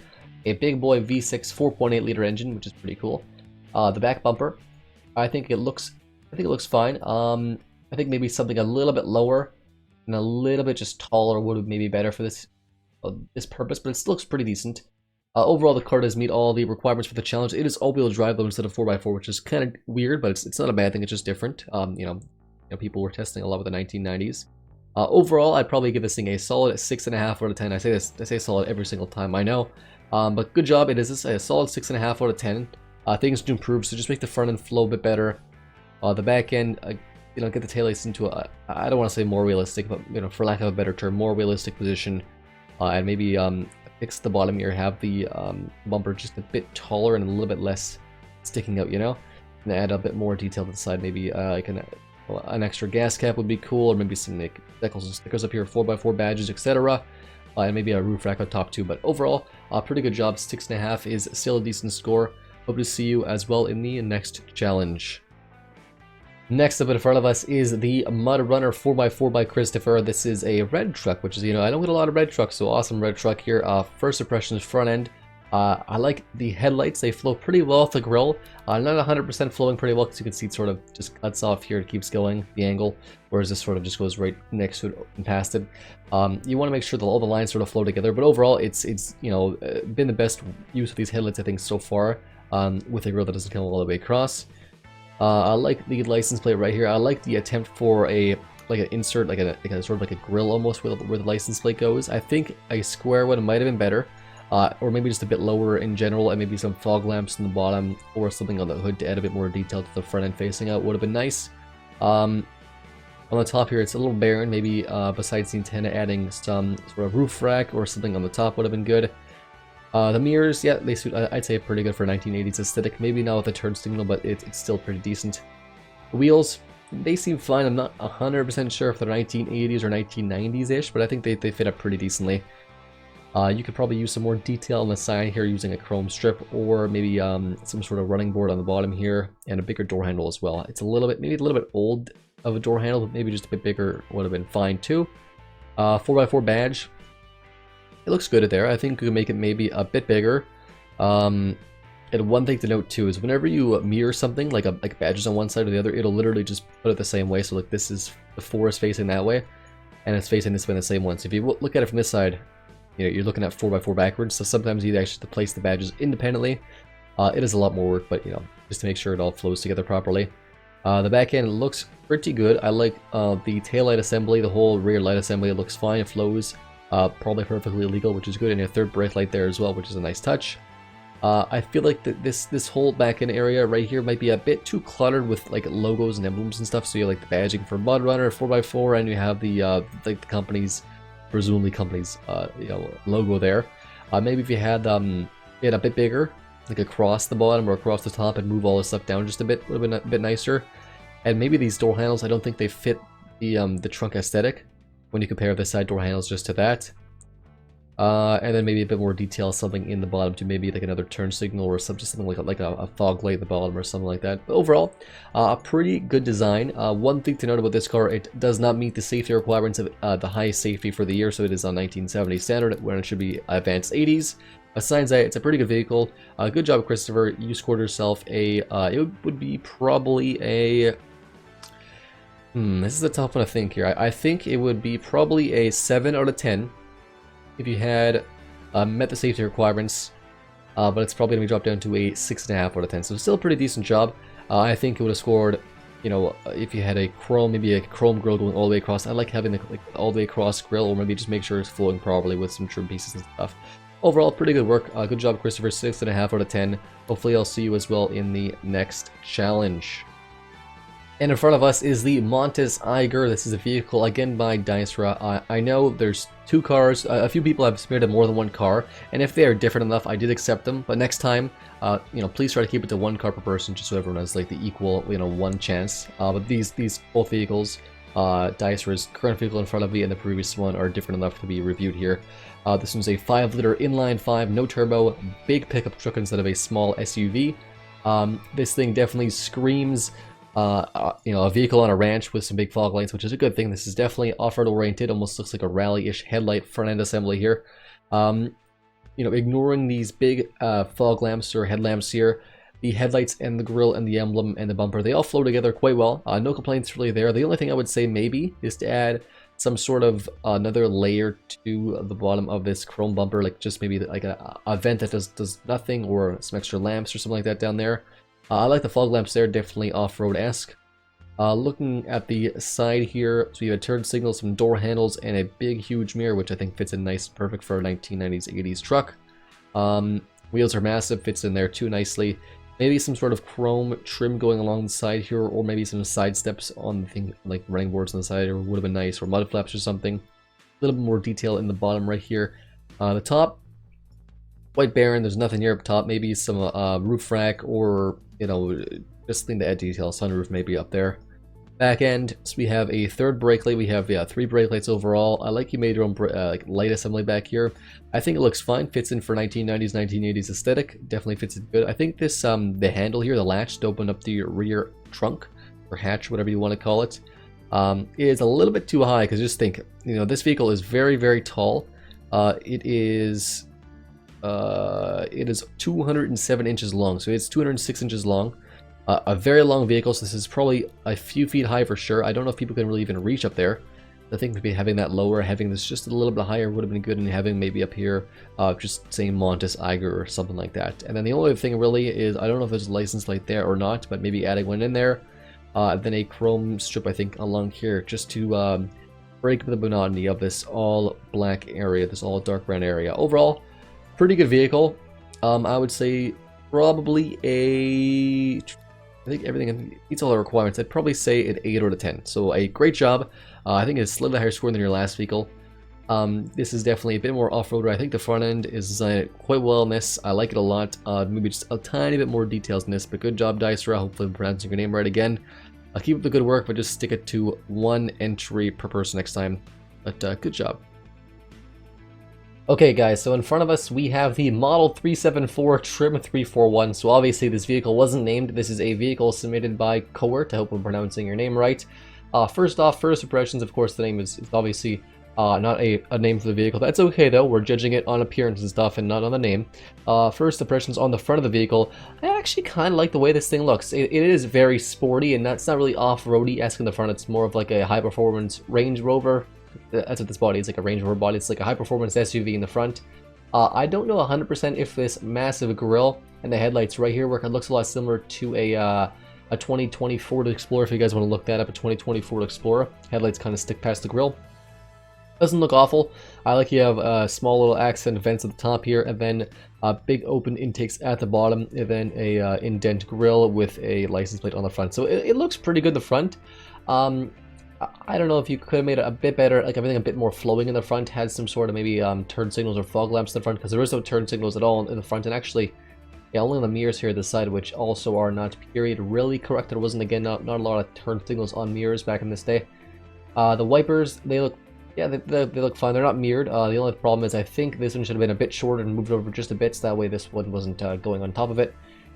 A big boy V6 4.8 liter engine, which is pretty cool. The back bumper, I think it looks fine. I think maybe something a little bit lower and a little bit just taller would have maybe better for this purpose, but it still looks pretty decent. Overall, the car does meet all the requirements for the challenge. It is all-wheel drive though instead of 4x4, which is kind of weird, but it's not a bad thing. It's just different. You know, people were testing a lot with the 1990s. Overall, I'd probably give this thing a solid 6.5 out of 10. I say solid every single time, I know, but good job. It is a solid 6.5 out of 10. Things to improve, so just make the front end flow a bit better. The back end, you know, get the taillights into a, I don't want to say more realistic, but you know, for lack of a better term, more realistic position. And maybe fix the bottom here, have the bumper just a bit taller and a little bit less sticking out, you know, and add a bit more detail to the side. Maybe like an extra gas cap would be cool, or maybe some like decals and stickers up here, 4x4 badges, etc. And maybe a roof rack on top too. But overall, pretty good job. 6.5 is still a decent score. Hope to see you as well in the next challenge. Next up in front of us is the MudRunner 4x4 by Christopher. This is a red truck, which is, you know, I don't get a lot of red trucks, so awesome red truck here. First impressions, front end. I like the headlights. They flow pretty well off the grill. Not 100% flowing pretty well, because you can see it sort of just cuts off here. It keeps going, the angle, whereas this sort of just goes right next to it and past it. You want to make sure that all the lines sort of flow together, but overall, it's you know, been the best use of these headlights, I think, so far, with a grill that doesn't come all the way across. I like the license plate right here. I like the attempt for an insert, like a sort of like a grill almost where the license plate goes. I think a square one might have been better, or maybe just a bit lower in general, and maybe some fog lamps in the bottom or something on the hood to add a bit more detail to the front end facing out would have been nice. On the top here, it's a little barren. Maybe besides the antenna, adding some sort of roof rack or something on the top would have been good. The mirrors, yeah, they suit, I'd say, pretty good for 1980s aesthetic. Maybe not with the turn signal, but it's still pretty decent. The wheels, they seem fine. I'm not 100% sure if they're 1980s or 1990s-ish, but I think they fit up pretty decently. You could probably use some more detail on the side here using a chrome strip, or maybe some sort of running board on the bottom here, and a bigger door handle as well. It's a little bit, maybe a little bit old of a door handle, but maybe just a bit bigger would have been fine too. 4x4 badge. It looks good there. I think we could make it maybe a bit bigger. And one thing to note too is whenever you mirror something like badges on one side or the other, it'll literally just put it the same way. So like this is the 4 is facing that way, and it's facing this way, the same one. So if you look at it from this side, you know, you're looking at 4x4 backwards. So sometimes you actually have to place the badges independently. It is a lot more work, but you know, just to make sure it all flows together properly. The back end looks pretty good. I like the tail light assembly, the whole rear light assembly. It looks fine. It flows probably perfectly legal, which is good. And your third brake light there as well, which is a nice touch. I feel like this whole back end area right here might be a bit too cluttered with like logos and emblems and stuff. So you have like the badging for MudRunner, 4x4, and you have the like the company's, presumably company's you know, logo there. Maybe if you had it a bit bigger, like across the bottom or across the top, and move all this stuff down just a bit, would have been a bit nicer. And maybe these door handles, I don't think they fit the trunk aesthetic when you compare the side door handles just to that. And then maybe a bit more detail, something in the bottom to maybe like another turn signal or something like a fog light at the bottom or something like that. But overall, a pretty good design. One thing to note about this car, it does not meet the safety requirements of the highest safety for the year, so it is on 1970 standard when it should be advanced 80s. Besides that, it's a pretty good vehicle. Good job, Christopher. You scored yourself a, it would be probably a, this is a tough one to think here. I think it would be probably a 7 out of 10 if you had met the safety requirements, but it's probably going to be dropped down to a 6.5 out of 10. So still a pretty decent job. I think it would have scored, you know, if you had a chrome, maybe a chrome grille going all the way across. I like having the all the way across grille, or maybe just make sure it's flowing properly with some trim pieces and stuff. Overall, pretty good work. Good job, Christopher. 6.5 out of 10. Hopefully, I'll see you as well in the next challenge. And in front of us is the Montez Eiger. This is a vehicle, again, by Terra. I know there's 2 cars. A few people have submitted more than 1 car, and if they are different enough, I did accept them. But next time, you know, please try to keep it to 1 car per person, just so everyone has like the equal, you know, 1 chance. But these both vehicles, Terra's current vehicle in front of me and the previous one, are different enough to be reviewed here. This one's a 5-liter inline 5, no turbo, big pickup truck instead of a small SUV. This thing definitely screams, you know, a vehicle on a ranch with some big fog lights, which is a good thing. This is definitely off-road oriented, almost looks like a rally-ish headlight front-end assembly here. You know, ignoring these big fog lamps or headlamps here, the headlights and the grille and the emblem and the bumper, they all flow together quite well. No complaints really there. The only thing I would say maybe is to add some sort of another layer to the bottom of this chrome bumper, like just maybe like a vent that does nothing, or some extra lamps or something like that down there. I like the fog lamps there, definitely off-road-esque. Looking at the side here, so you have turn signals, some door handles, and a big, huge mirror, which I think fits in nice, perfect for a 1990s, 80s truck. Wheels are massive, fits in there too nicely. Maybe some sort of chrome trim going along the side here, or maybe some side steps on the thing, like running boards on the side, would have been nice, or mud flaps or something. A little bit more detail in the bottom right here. The top, quite barren, there's nothing here up top. Maybe some roof rack, or, you know, just thing to add detail. Sunroof maybe up there. Back end, so we have a 3rd brake light. We have 3 brake lights overall. I like you made your own like light assembly back here. I think it looks fine. Fits in for 1990s, 1980s aesthetic. Definitely fits it good. I think this the handle here, the latch to open up the rear trunk or hatch, whatever you want to call it, is a little bit too high. Because just think, you know, this vehicle is very, very tall. It is 207 inches long, so it's 206 inches long. A very long vehicle, so this is probably a few feet high for sure. I don't know if people can really even reach up there. I think maybe having that lower, having this just a little bit higher would have been good, and having maybe up here, just saying Montez Eiger or something like that. And then the only other thing really is, I don't know if there's a license plate there or not, but maybe adding one in there. Then a chrome strip, I think, along here, just to break the monotony of this all black area, this all dark brown area. Overall, pretty good vehicle. I would say probably a, I think everything meets all the requirements. I'd probably say an 8 out of 10. So a great job. I think it's slightly higher score than your last vehicle. This is definitely a bit more off-roader. I think the front end is designed quite well in this. I like it a lot. Maybe just a tiny bit more details in this, but good job, Terra. Hopefully I'm pronouncing your name right again. Keep up the good work, but just stick it to 1 entry per person next time. But good job. Okay guys, so in front of us we have the Model 374 Trim 341. So obviously this vehicle wasn't named. This is a vehicle submitted by Coert. I hope I'm pronouncing your name right. First off, first impressions, of course the name is obviously not a name for the vehicle. That's okay though, we're judging it on appearance and stuff and not on the name. First impressions on the front of the vehicle, I actually kind of like the way this thing looks. It is very sporty, and that's not really off-roady-esque in the front. It's more of like a high-performance Range Rover. That's what this body is, like a Range Rover body. It's like a high-performance SUV in the front. I don't know 100% if this massive grille and the headlights right here work. It looks a lot similar to a 2020 Ford Explorer, if you guys want to look that up, a 2020 Ford Explorer. Headlights kind of stick past the grille. Doesn't look awful. I like you have small little accent vents at the top here, and then big open intakes at the bottom, and then a indent grille with a license plate on the front. So it looks pretty good in the front. I don't know if you could have made it a bit better, like everything a bit more flowing in the front, had some sort of maybe turn signals or fog lamps in the front, because there is no turn signals at all in the front, and actually, yeah, only on the mirrors here at the side, which also are not period really correct. There wasn't, again, not a lot of turn signals on mirrors back in this day. The wipers, they look, yeah, they look fine. They're not mirrored. The only problem is I think this one should have been a bit shorter and moved over just a bit, so that way this one wasn't going on top of it,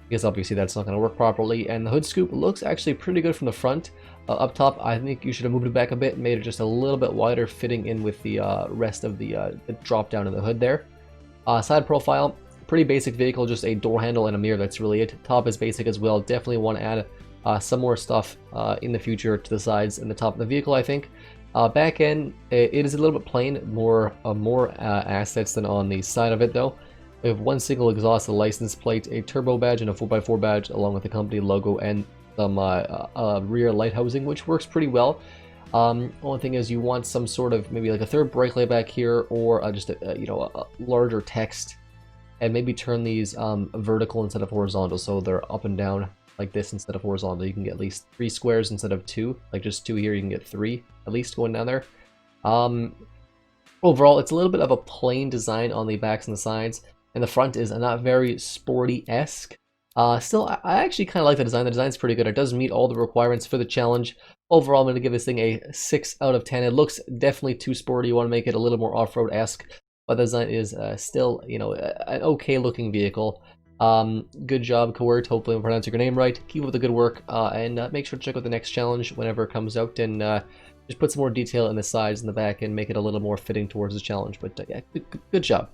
because obviously that's not going to work properly. And the hood scoop looks actually pretty good from the front. Up top, I think you should have moved it back a bit and made it just a little bit wider, fitting in with the rest of the drop down in the hood there. Side profile, pretty basic vehicle, just a door handle and a mirror, that's really it. Top is basic as well. Definitely want to add some more stuff in the future to the sides and the top of the vehicle, I think. Back end, it is a little bit plain, more assets than on the side of it though. We have one single exhaust, a license plate, a turbo badge, and a 4x4 badge, along with the company logo and some rear light housing, which works pretty well. Only thing is you want some sort of maybe like a third brake light back here, or just a larger text, and maybe turn these vertical instead of horizontal, so they're up and down like this instead of horizontal. You can get at least 3 squares instead of 2, like just 2 here. You can get 3 at least going down there. Overall, it's a little bit of a plain design on the backs and the sides, and the front is not very sporty-esque. Still, I actually kind of like the design. The design's pretty good. It does meet all the requirements for the challenge. Overall, I'm going to give this thing a 6 out of 10. It looks definitely too sporty. You want to make it a little more off-road-esque, but the design is still, an okay-looking vehicle. Good job, Coert. Hopefully I'm pronouncing your name right. Keep up the good work, and make sure to check out the next challenge whenever it comes out, and just put some more detail in the sides and the back and make it a little more fitting towards the challenge. But yeah, good job.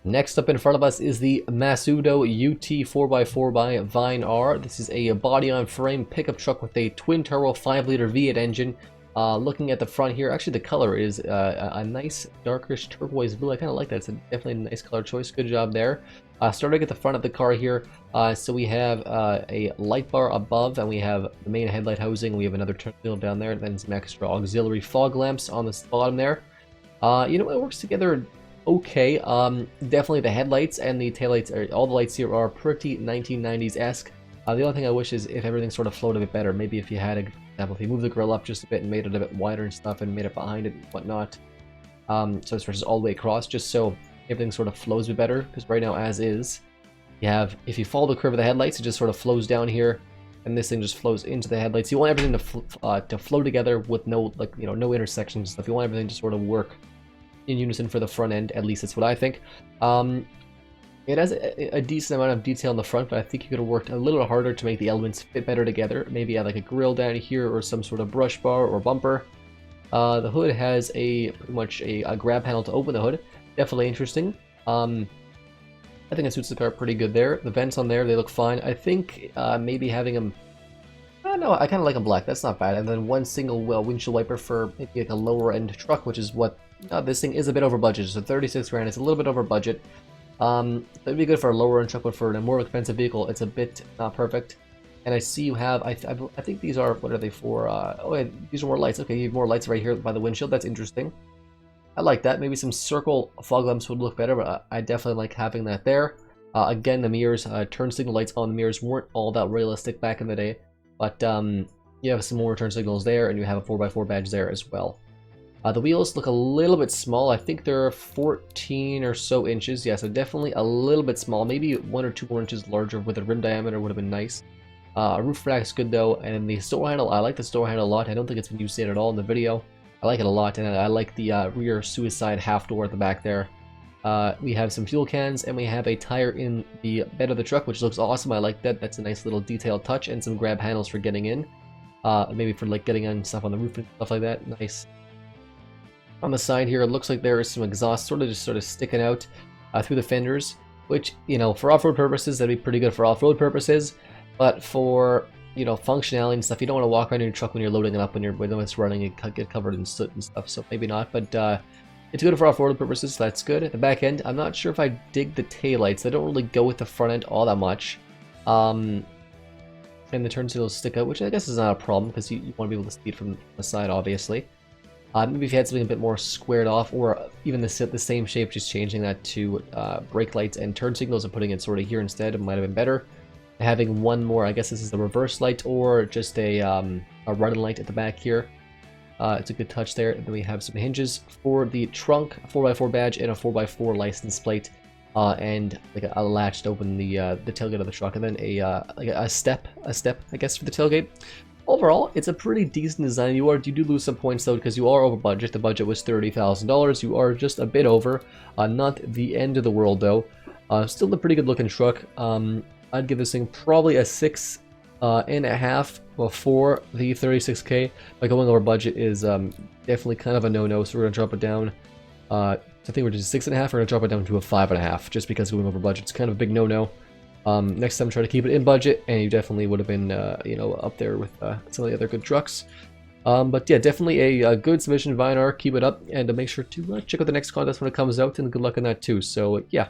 Next up in front of us is the Massoud UT 4x4 by Vine R. This is a body-on-frame pickup truck with a twin-turbo 5-liter V8 engine. Looking at the front here, actually the color is a nice darkish turquoise blue. I kind of like that. It's definitely a nice color choice. Good job there. Starting at the front of the car here, so we have a light bar above, and we have the main headlight housing. We have another turn signal down there, and then some extra auxiliary fog lamps on the bottom there. It works together okay. Definitely the headlights and the taillights, all the lights here are pretty 1990s-esque. The only thing I wish is if everything sort of flowed a bit better. Maybe if you had, example, if you moved the grill up just a bit and made it a bit wider and stuff, and made it behind it and whatnot, so it stretches all the way across, just so everything sort of flows a bit better. Because right now, as is, you have, if you follow the curve of the headlights, it just sort of flows down here, and this thing just flows into the headlights. You want everything to flow together with no no intersections and stuff. You want everything to sort of work in unison for the front end. At least that's what I think. It has a decent amount of detail in the front, but I think you could have worked a little harder to make the elements fit better together. Maybe add like a grille down here, or some sort of brush bar or bumper. The hood has pretty much a grab panel to open the hood. Definitely interesting. I think it suits the car pretty good there. The vents on there, they look fine. I think maybe having them, I don't know, I kind of like them black. That's not bad. And then one single windshield wiper for maybe like a lower end truck, which is what this thing is a bit over budget. So 36 grand, it's a little bit over budget. It'd be good for a lower end truck, but for a more expensive vehicle, it's a bit not perfect. And I see you have, I think these are, what are they for? Oh, yeah, these are more lights. Okay, you have more lights right here by the windshield. That's interesting. I like that. Maybe some circle fog lamps would look better, but I definitely like having that there. Again, the mirrors, turn signal lights on the mirrors weren't all that realistic back in the day, but you have some more turn signals there, and you have a 4x4 badge there as well. The wheels look a little bit small. I think they're 14 or so inches. Yeah, so definitely a little bit small. Maybe 1 or 2 more inches larger with a rim diameter would have been nice. Roof rack's good though, and the store handle, I like the store handle a lot. I don't think it's been used at all in the video. I like it a lot, and I like the rear suicide half door at the back there. We have some fuel cans, and we have a tire in the bed of the truck, which looks awesome. I like that. That's a nice little detailed touch, and some grab handles for getting in. Maybe for like getting on stuff on the roof and stuff like that. Nice. On the side here, it looks like there is some exhaust sort of sticking out through the fenders, which, you know, for off-road purposes, that'd be pretty good for off-road purposes. But for, you know, functionality and stuff, you don't want to walk around in your truck when you're loading it up, when it's running and get covered in soot and stuff. So maybe not, but it's good for off-road purposes, so that's good. At the back end, I'm not sure if I dig the taillights. They don't really go with the front end all that much. And the turn signals stick out, which I guess is not a problem because you want to be able to see it from the side, obviously. Maybe if you had something a bit more squared off, or even the same shape, just changing that to brake lights and turn signals and putting it sort of here instead, it might have been better. Having one more, I guess this is the reverse light, or just a running light at the back here. It's a good touch there. And then we have some hinges for the trunk, a 4x4 badge, and a 4x4 license plate. And like a latch to open the tailgate of the truck, and then like a step, I guess, for the tailgate. Overall, it's a pretty decent design. You do lose some points though because you are over budget. The budget was $30,000. You are just a bit over. Not the end of the world though. Still a pretty good looking truck. I'd give this thing probably a 6.5 before the 36K. But going over budget is definitely kind of a no-no. So we're gonna drop it down. I think we're just 6.5. We're gonna drop it down to a 5.5, just because going over budget is kind of a big no-no. Next time, try to keep it in budget, and you definitely would have been, you know, up there with some of the other good trucks. But yeah, definitely a good submission, Vinar. Keep it up, and make sure to check out the next contest when it comes out, and good luck on that too. So yeah.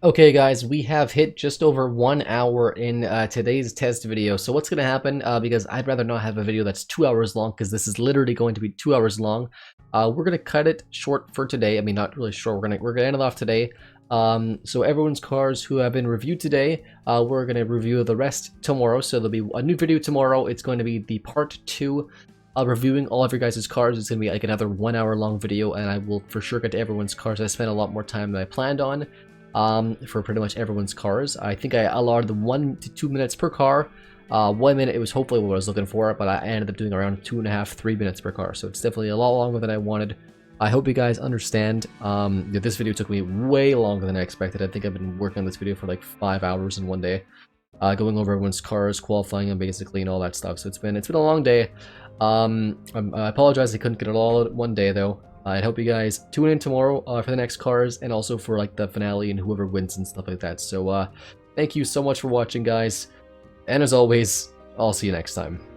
Okay guys, we have hit just over 1 hour in today's test video. So what's going to happen, because I'd rather not have a video that's 2 hours long, because this is literally going to be 2 hours long. We're going to cut it short for today. I mean, not really short, we're gonna end it off today. So everyone's cars who have been reviewed today, we're going to review the rest tomorrow. So there'll be a new video tomorrow. It's going to be the part 2 of reviewing all of your guys' cars. It's going to be like another 1 hour long video, and I will for sure get to everyone's cars. I spent a lot more time than I planned on. For pretty much everyone's cars. I think I allotted 1 to 2 minutes per car. 1 minute, it was hopefully what I was looking for, but I ended up doing around 2.5 to 3 minutes per car, so it's definitely a lot longer than I wanted. I hope you guys understand. This video took me way longer than I expected. I think I've been working on this video for like 5 hours in one day, going over everyone's cars, qualifying them basically, and all that stuff. So it's been a long day. I apologize I couldn't get it all in one day though. I hope you guys tune in tomorrow for the next cars, and also for like the finale and whoever wins and stuff like that. So thank you so much for watching, guys, and as always, I'll see you next time.